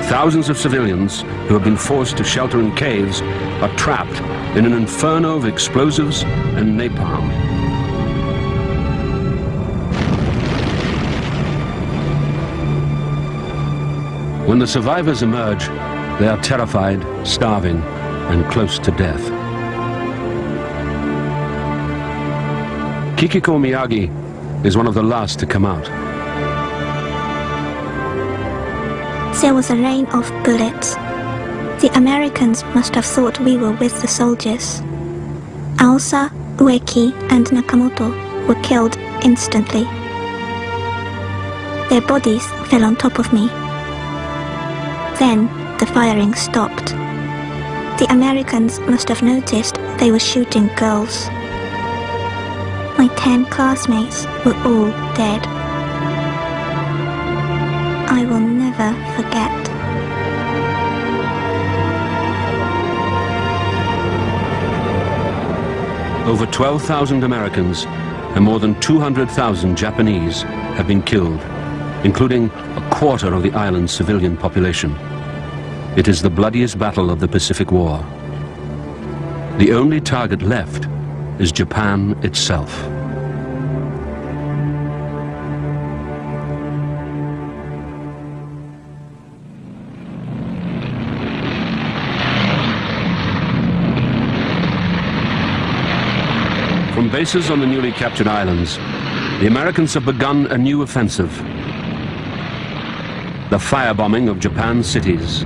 thousands of civilians who have been forced to shelter in caves are trapped in an inferno of explosives and napalm. When the survivors emerge, they are terrified, starving, and close to death. Kikiko Miyagi is one of the last to come out. There was a rain of bullets. The Americans must have thought we were with the soldiers. Aosa, Ueki, and Nakamoto were killed instantly. Their bodies fell on top of me. Then the firing stopped. The Americans must have noticed they were shooting girls. My 10 classmates were all dead. I will never forget. Over 12,000 Americans and more than 200,000 Japanese have been killed, including a quarter of the island's civilian population. It is the bloodiest battle of the Pacific War. The only target left is Japan itself. From bases on the newly captured islands, the Americans have begun a new offensive. The firebombing of Japan's cities.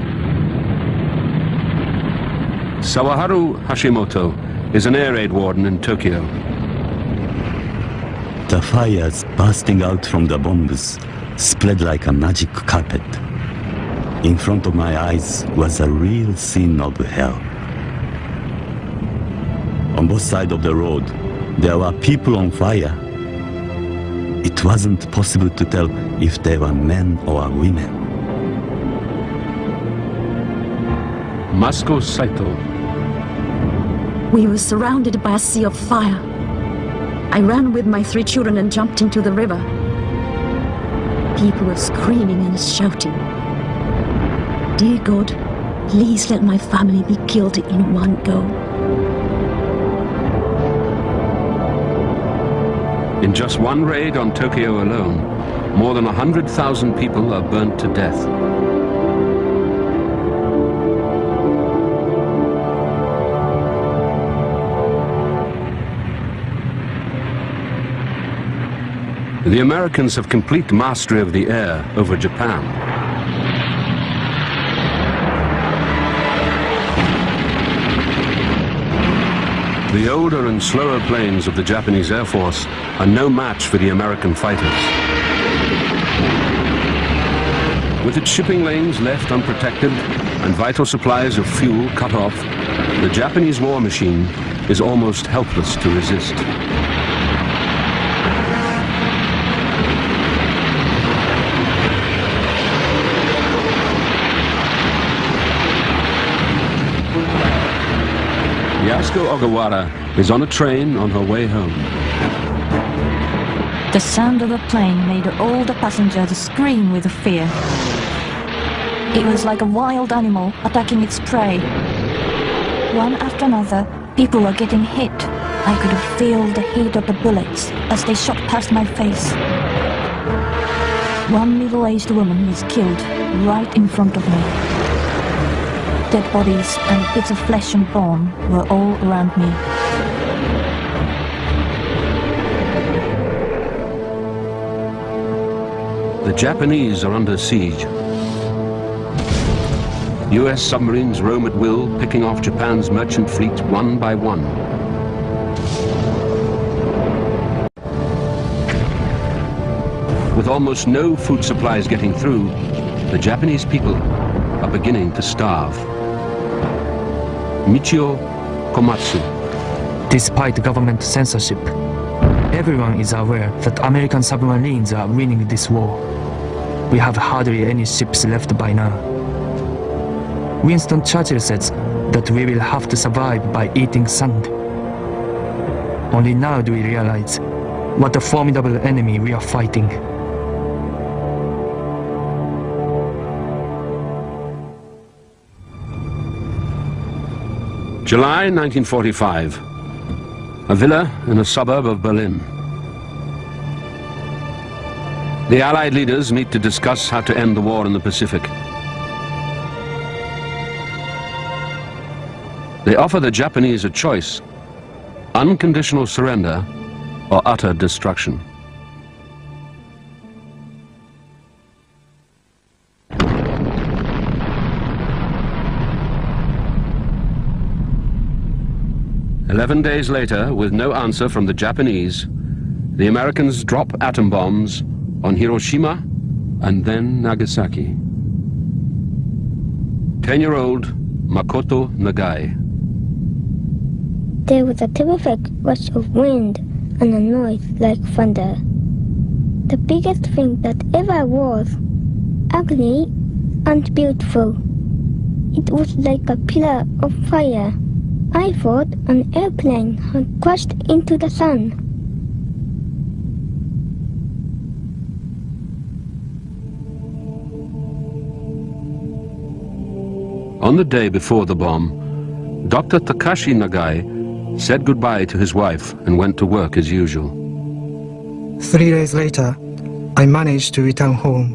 Sawaharu Hashimoto is an air raid warden in Tokyo. The fires bursting out from the bombs spread like a magic carpet. In front of my eyes was a real scene of hell. On both sides of the road, there were people on fire. It wasn't possible to tell if they were men or women. Masuko Saito. We were surrounded by a sea of fire. I ran with my 3 children and jumped into the river. People were screaming and shouting. Dear God, please let my family be killed in one go. In just one raid on Tokyo alone, more than 100,000 people are burnt to death. The Americans have complete mastery of the air over Japan. The older and slower planes of the Japanese Air Force are no match for the American fighters. With its shipping lanes left unprotected and vital supplies of fuel cut off, the Japanese war machine is almost helpless to resist. Yasuko Ogawara is on a train on her way home. The sound of the plane made all the passengers scream with fear. It was like a wild animal attacking its prey. One after another, people were getting hit. I could feel the heat of the bullets as they shot past my face. One middle-aged woman was killed right in front of me. Dead bodies and bits of flesh and bone were all around me. The Japanese are under siege. US submarines roam at will, picking off Japan's merchant fleet one by one. With almost no food supplies getting through, the Japanese people are beginning to starve. Michio Komatsu. Despite government censorship, everyone is aware that American submarines are winning this war. We have hardly any ships left by now. Winston Churchill says that we will have to survive by eating sand. Only now do we realize what a formidable enemy we are fighting. July 1945. A villa in a suburb of Berlin. The Allied leaders meet to discuss how to end the war in the Pacific. They offer the Japanese a choice: unconditional surrender or utter destruction. "11 days later, with no answer from the Japanese, the Americans drop atom bombs on Hiroshima and then Nagasaki." 10-year-old Makoto Nagai. There was a terrific rush of wind and a noise like thunder. The biggest thing that ever was, ugly and beautiful. It was like a pillar of fire. I thought an airplane had crashed into the sun. On the day before the bomb, Dr. Takashi Nagai said goodbye to his wife and went to work as usual. 3 days later, I managed to return home.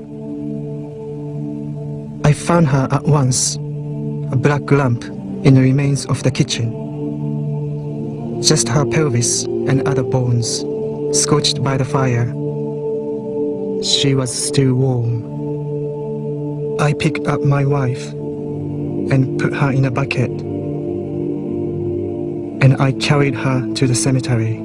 I found her at once, a black lump in the remains of the kitchen. Just her pelvis and other bones, scorched by the fire. She was still warm. I picked up my wife and put her in a bucket and I carried her to the cemetery.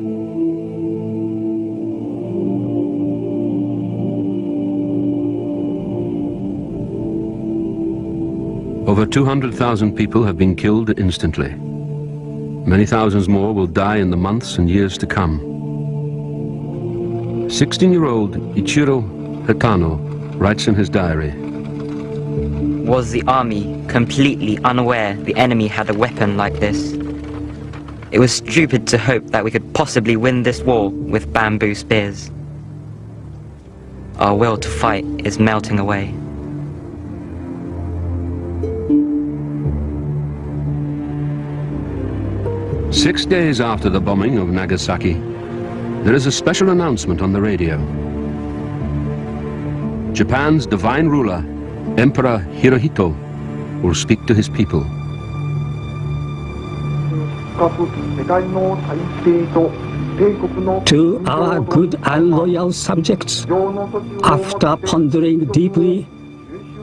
Over 200,000 people have been killed instantly. Many thousands more will die in the months and years to come. 16-year-old Ichiro Hitano writes in his diary, "Was the army completely unaware the enemy had a weapon like this? It was stupid to hope that we could possibly win this war with bamboo spears. Our will to fight is melting away." Six days after the bombing of Nagasaki, there is a special announcement on the radio. Japan's divine ruler, Emperor Hirohito, will speak to his people. To our good and loyal subjects, after pondering deeply,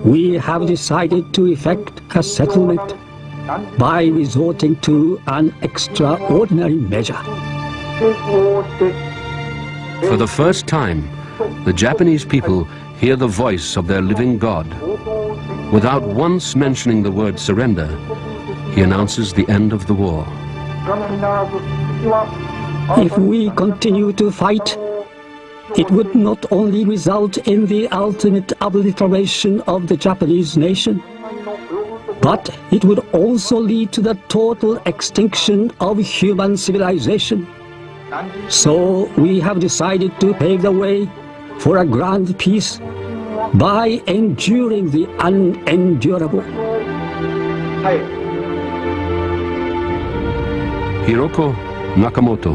we have decided to effect a settlement by resorting to an extraordinary measure. For the first time, the Japanese people hear the voice of their living God. Without once mentioning the word surrender, he announces the end of the war. If we continue to fight, it would not only result in the ultimate obliteration of the Japanese nation, but it would also lead to the total extinction of human civilization. So we have decided to pave the way for a grand peace by enduring the unendurable. Hiroko Nakamoto.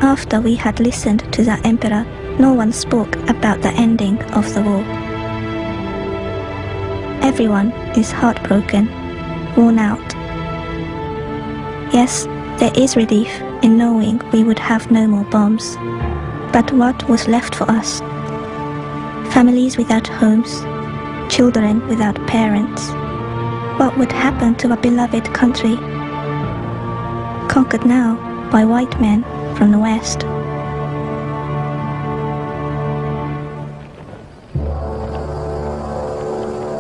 After we had listened to the emperor, no one spoke about the ending of the war. Everyone is heartbroken, worn out. Yes, there is relief in knowing we would have no more bombs. But what was left for us? Families without homes, children without parents. What would happen to our beloved country? Conquered now by white men from the West.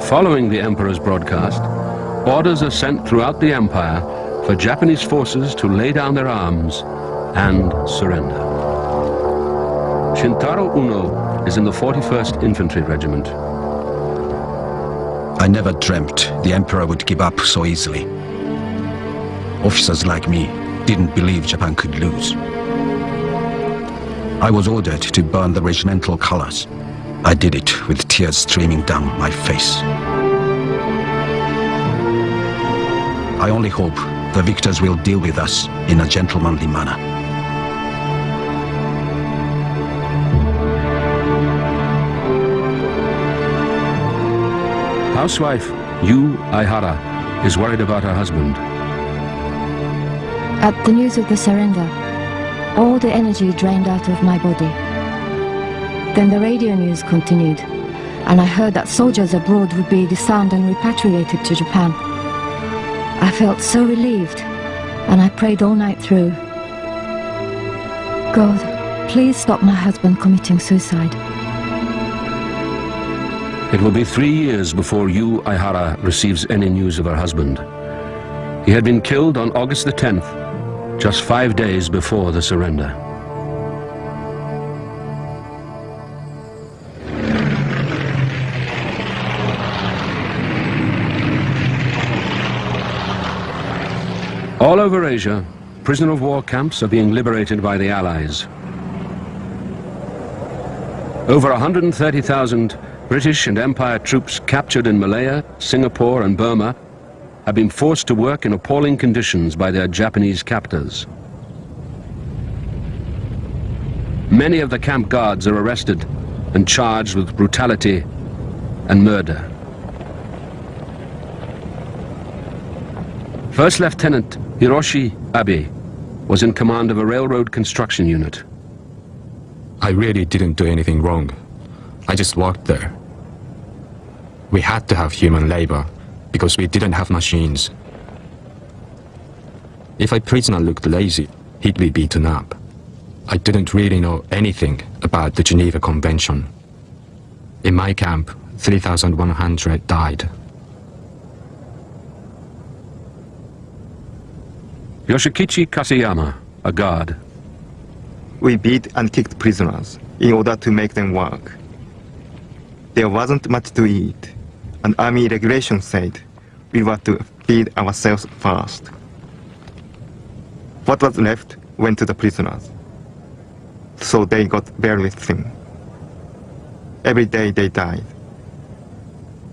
Following the Emperor's broadcast, orders are sent throughout the empire for Japanese forces to lay down their arms and surrender. Shintaro Uno is in the 41st Infantry Regiment. I never dreamt the Emperor would give up so easily. Officers like me didn't believe Japan could lose. I was ordered to burn the regimental colors. I did it with tears streaming down my face. I only hope the victors will deal with us in a gentlemanly manner. Housewife Yu Aihara is worried about her husband. At the news of the surrender, all the energy drained out of my body. Then the radio news continued, and I heard that soldiers abroad would be disarmed and repatriated to Japan. I felt so relieved, and I prayed all night through. God, please stop my husband committing suicide. It will be 3 years before Yu Aihara receives any news of her husband. He had been killed on August the 10th, just 5 days before the surrender. All over Asia, prisoner of war camps are being liberated by the Allies. Over 130,000 British and Empire troops captured in Malaya, Singapore and Burma have been forced to work in appalling conditions by their Japanese captors. Many of the camp guards are arrested and charged with brutality and murder. First Lieutenant Hiroshi Abe was in command of a railroad construction unit. I really didn't do anything wrong. I just worked there. We had to have human labor because we didn't have machines. If a prisoner looked lazy, he'd be beaten up. I didn't really know anything about the Geneva Convention. In my camp, 3,100 died. Yoshikichi Kaseyama, a guard. We beat and kicked prisoners in order to make them work. There wasn't much to eat, and army regulations said we were to feed ourselves first. What was left went to the prisoners, so they got very thin. Every day they died.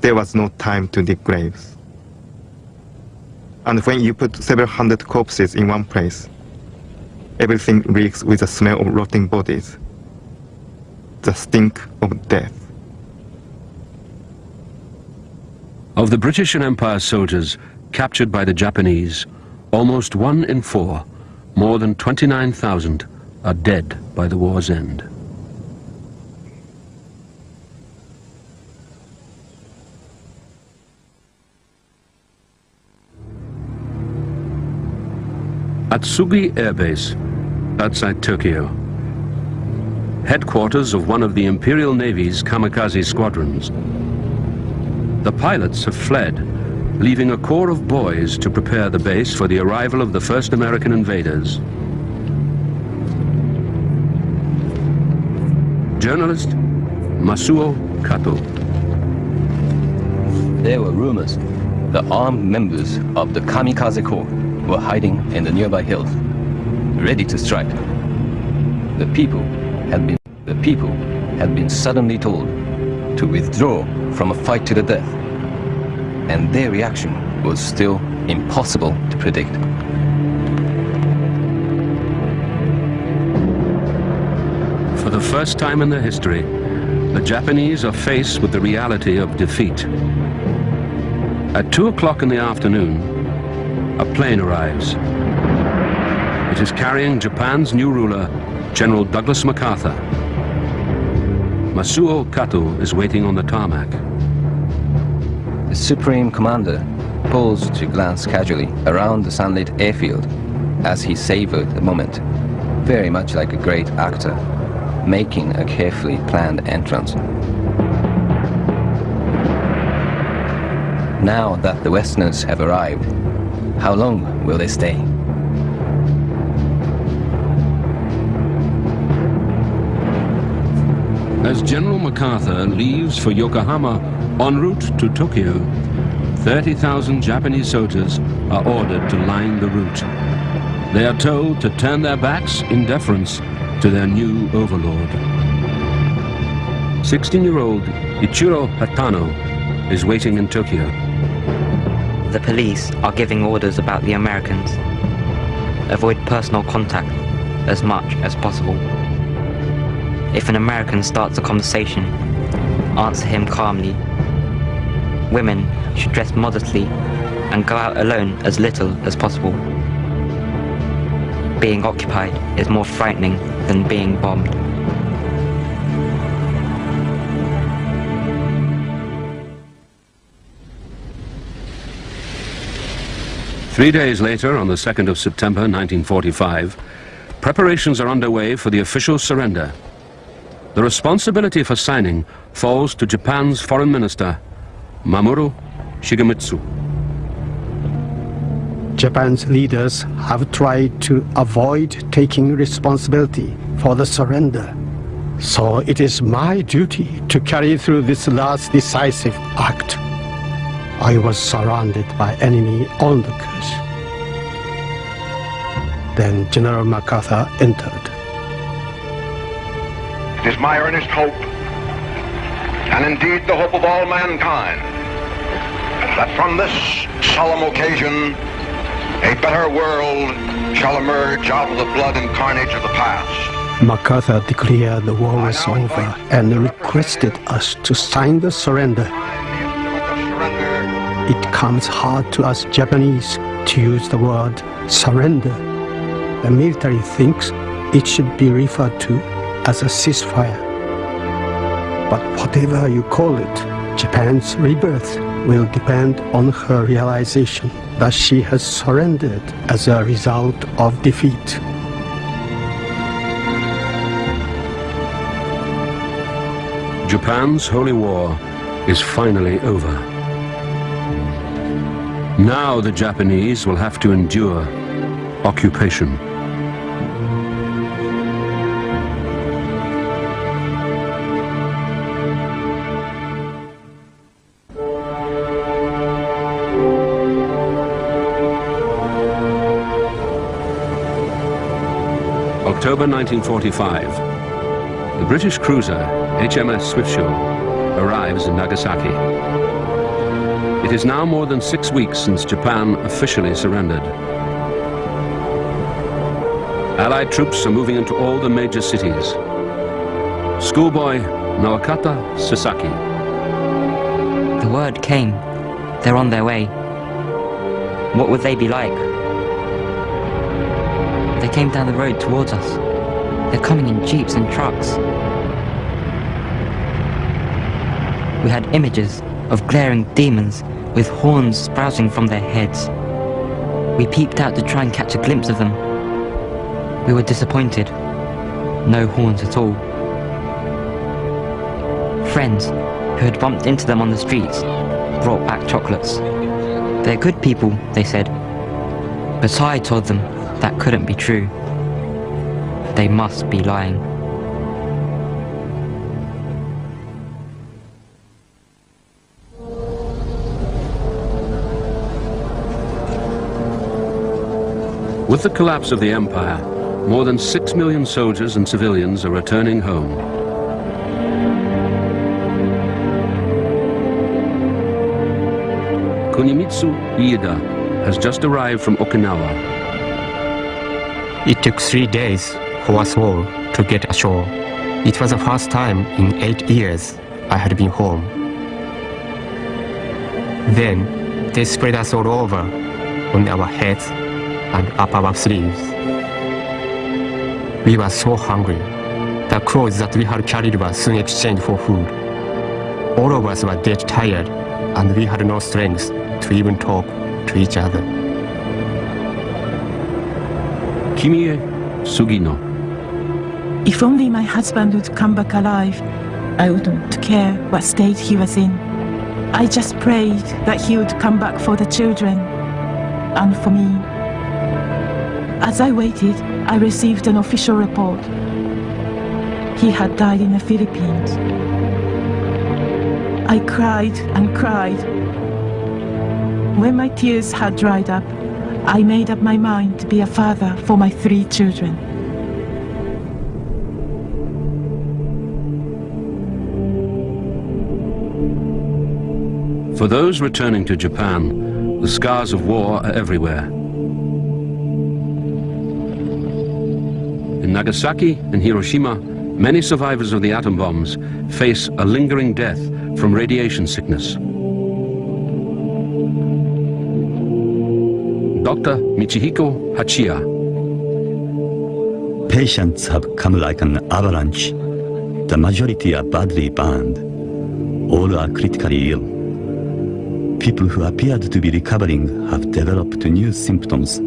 There was no time to dig graves. And when you put several hundred corpses in one place, everything reeks with the smell of rotting bodies, the stink of death. Of the British and Empire soldiers captured by the Japanese, almost 1 in 4, more than 29,000, are dead by the war's end. At Sugi Air Base, outside Tokyo, headquarters of one of the Imperial Navy's kamikaze squadrons, the pilots have fled, leaving a corps of boys to prepare the base for the arrival of the first American invaders. Journalist Masuo Kato. There were rumors that armed members of the kamikaze corps were hiding in the nearby hills, ready to strike. The people had been suddenly told to withdraw from a fight to the death, and their reaction was still impossible to predict. For the first time in their history, the Japanese are faced with the reality of defeat. At 2 o'clock in the afternoon, a plane arrives. It is carrying Japan's new ruler, General Douglas MacArthur. Masuo Kato is waiting on the tarmac. The Supreme Commander paused to glance casually around the sunlit airfield as he savored the moment, very much like a great actor making a carefully planned entrance. Now that the Westerners have arrived, how long will they stay? As General MacArthur leaves for Yokohama en route to Tokyo, 30,000 Japanese soldiers are ordered to line the route. They are told to turn their backs in deference to their new overlord. 16-year-old Ichiro Hatano is waiting in Tokyo. The police are giving orders about the Americans. Avoid personal contact as much as possible. If an American starts a conversation, answer him calmly. Women should dress modestly and go out alone as little as possible. Being occupied is more frightening than being bombed. Three days later, on the 2nd of September 1945, preparations are underway for the official surrender. The responsibility for signing falls to Japan's Foreign Minister, Mamoru Shigemitsu. Japan's leaders have tried to avoid taking responsibility for the surrender. So it is my duty to carry through this last decisive act. I was surrounded by enemy onlookers. Then General MacArthur entered. It is my earnest hope, and indeed the hope of all mankind, that from this solemn occasion, a better world shall emerge out of the blood and carnage of the past. MacArthur declared the war was over and requested us to sign the surrender. It comes hard to us Japanese to use the word surrender. The military thinks it should be referred to as a ceasefire. But whatever you call it, Japan's rebirth will depend on her realization that she has surrendered as a result of defeat. Japan's Holy War is finally over. Now the Japanese will have to endure occupation. October 1945. The British cruiser HMS Swiftsure arrives in Nagasaki. It is now more than 6 weeks since Japan officially surrendered. Allied troops are moving into all the major cities. Schoolboy Nawakata Sasaki. The word came. They're on their way. What would they be like? They came down the road towards us. They're coming in jeeps and trucks. We had images of glaring demons with horns sprouting from their heads. We peeped out to try and catch a glimpse of them. We were disappointed. No horns at all. Friends who had bumped into them on the streets brought back chocolates. They're good people, they said. But I told them that couldn't be true. They must be lying. With the collapse of the empire, more than 6 million soldiers and civilians are returning home. Kunimitsu Iida has just arrived from Okinawa. It took 3 days for us all to get ashore. It was the first time in 8 years I had been home. Then they spread us all over on our heads and up our sleeves. We were so hungry. The clothes that we had carried were soon exchanged for food. All of us were dead tired, and we had no strength to even talk to each other. Kimie Sugino. If only my husband would come back alive, I wouldn't care what state he was in. I just prayed that he would come back for the children and for me. As I waited, I received an official report. He had died in the Philippines. I cried and cried. When my tears had dried up, I made up my mind to be a father for my 3 children. For those returning to Japan, the scars of war are everywhere. In Nagasaki and Hiroshima, many survivors of the atom bombs face a lingering death from radiation sickness. Dr. Michihiko Hachiya. Patients have come like an avalanche. The majority are badly burned. All are critically ill. People who appeared to be recovering have developed new symptoms.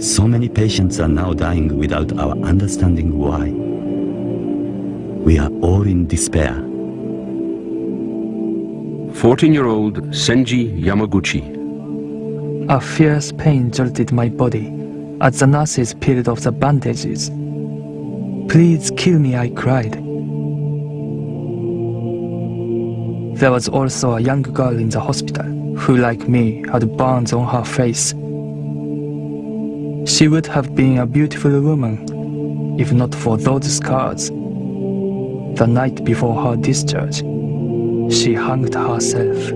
So many patients are now dying without our understanding why. We are all in despair. 14-year-old Senji Yamaguchi. A fierce pain jolted my body as the nurses peeled off the bandages. Please kill me, I cried. There was also a young girl in the hospital who, like me, had burns on her face. She would have been a beautiful woman if not for those scars. The night before her discharge, she hanged herself.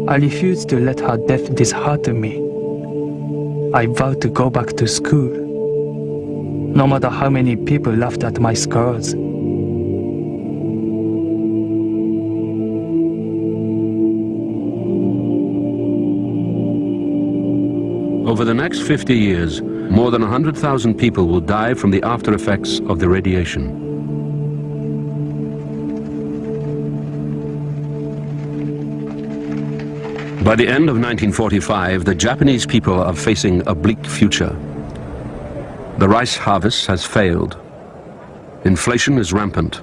I refused to let her death dishearten me. I vowed to go back to school, no matter how many people laughed at my scars. Over the next 50 years, more than 100,000 people will die from the after effects of the radiation. By the end of 1945, the Japanese people are facing a bleak future. The rice harvest has failed. Inflation is rampant.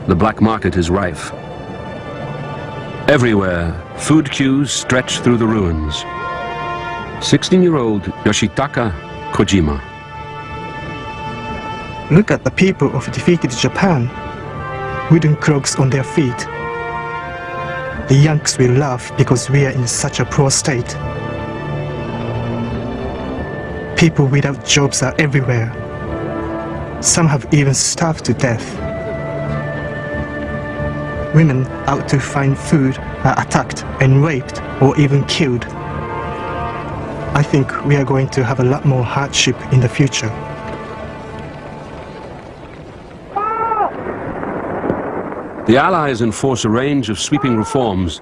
The black market is rife. Everywhere, food queues stretch through the ruins. 16-year-old Yoshitaka Kojima. Look at the people of defeated Japan, wooden clogs on their feet. The Yanks will laugh because we are in such a poor state. People without jobs are everywhere. Some have even starved to death. Women out to find food are attacked and raped or even killed. I think we are going to have a lot more hardship in the future. The Allies enforce a range of sweeping reforms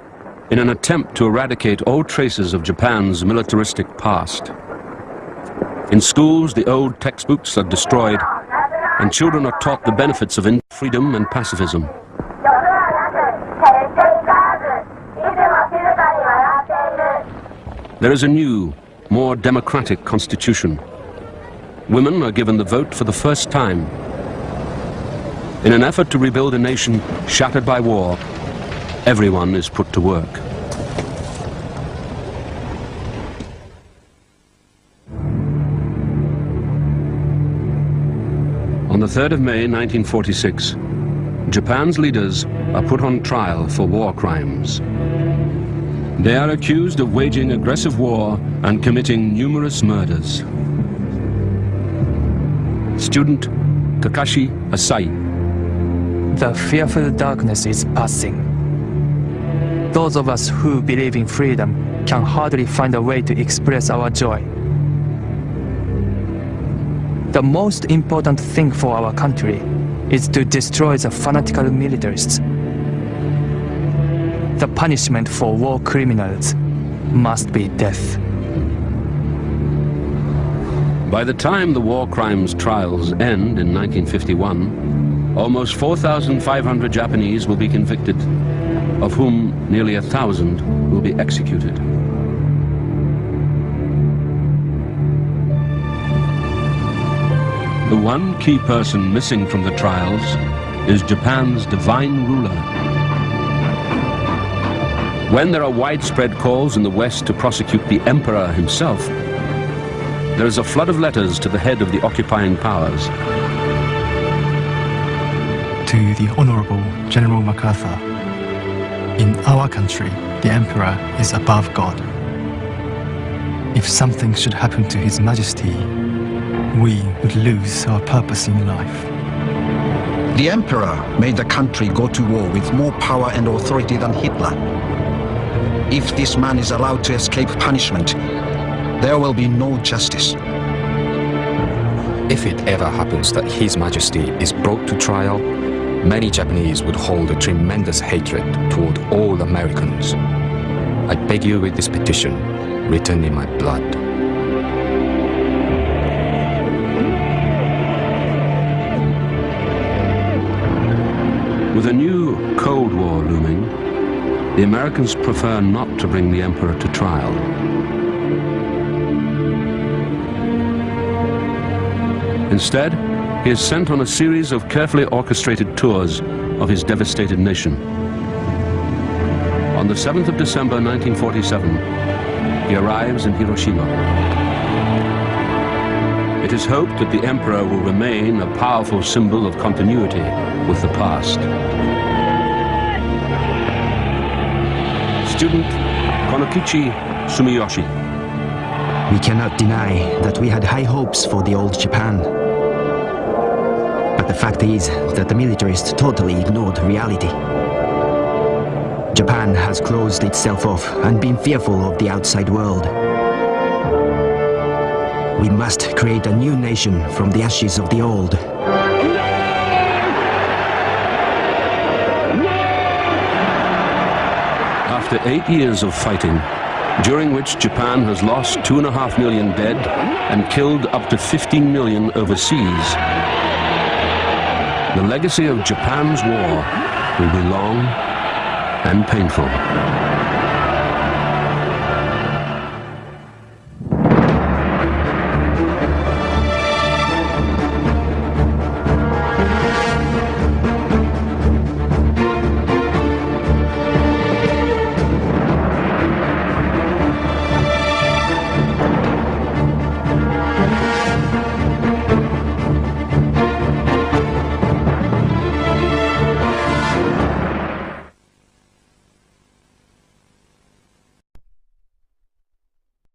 in an attempt to eradicate all traces of Japan's militaristic past. In schools, the old textbooks are destroyed, and children are taught the benefits of freedom and pacifism. There is a new, more democratic constitution. Women are given the vote for the first time. In an effort to rebuild a nation shattered by war, everyone is put to work. On the 3rd of May 1946, Japan's leaders are put on trial for war crimes. They are accused of waging aggressive war and committing numerous murders. Student Takashi Asai. The fearful darkness is passing. Those of us who believe in freedom can hardly find a way to express our joy. The most important thing for our country is to destroy the fanatical militarists. The punishment for war criminals must be death. By the time the war crimes trials end in 1951, almost 4,500 Japanese will be convicted, of whom nearly 1,000 will be executed. The one key person missing from the trials is Japan's divine ruler. When there are widespread calls in the West to prosecute the emperor himself, there is a flood of letters to the head of the occupying powers. To the Honorable General MacArthur, in our country, the Emperor is above God. If something should happen to His Majesty, we would lose our purpose in life. The Emperor made the country go to war with more power and authority than Hitler. If this man is allowed to escape punishment, there will be no justice. If it ever happens that His Majesty is brought to trial, many Japanese would hold a tremendous hatred toward all Americans. I beg you with this petition, written in my blood. With a new Cold War looming, the Americans prefer not to bring the emperor to trial. Instead, he is sent on a series of carefully orchestrated tours of his devastated nation. On the 7th of December 1947, he arrives in Hiroshima. It is hoped that the emperor will remain a powerful symbol of continuity with the past. Student Konokichi Sumiyoshi. We cannot deny that we had high hopes for the old Japan. But the fact is that the militarists totally ignored reality. Japan has closed itself off and been fearful of the outside world. We must create a new nation from the ashes of the old. After 8 years of fighting, during which Japan has lost 2.5 million dead and killed up to 15 million overseas, the legacy of Japan's war will be long and painful.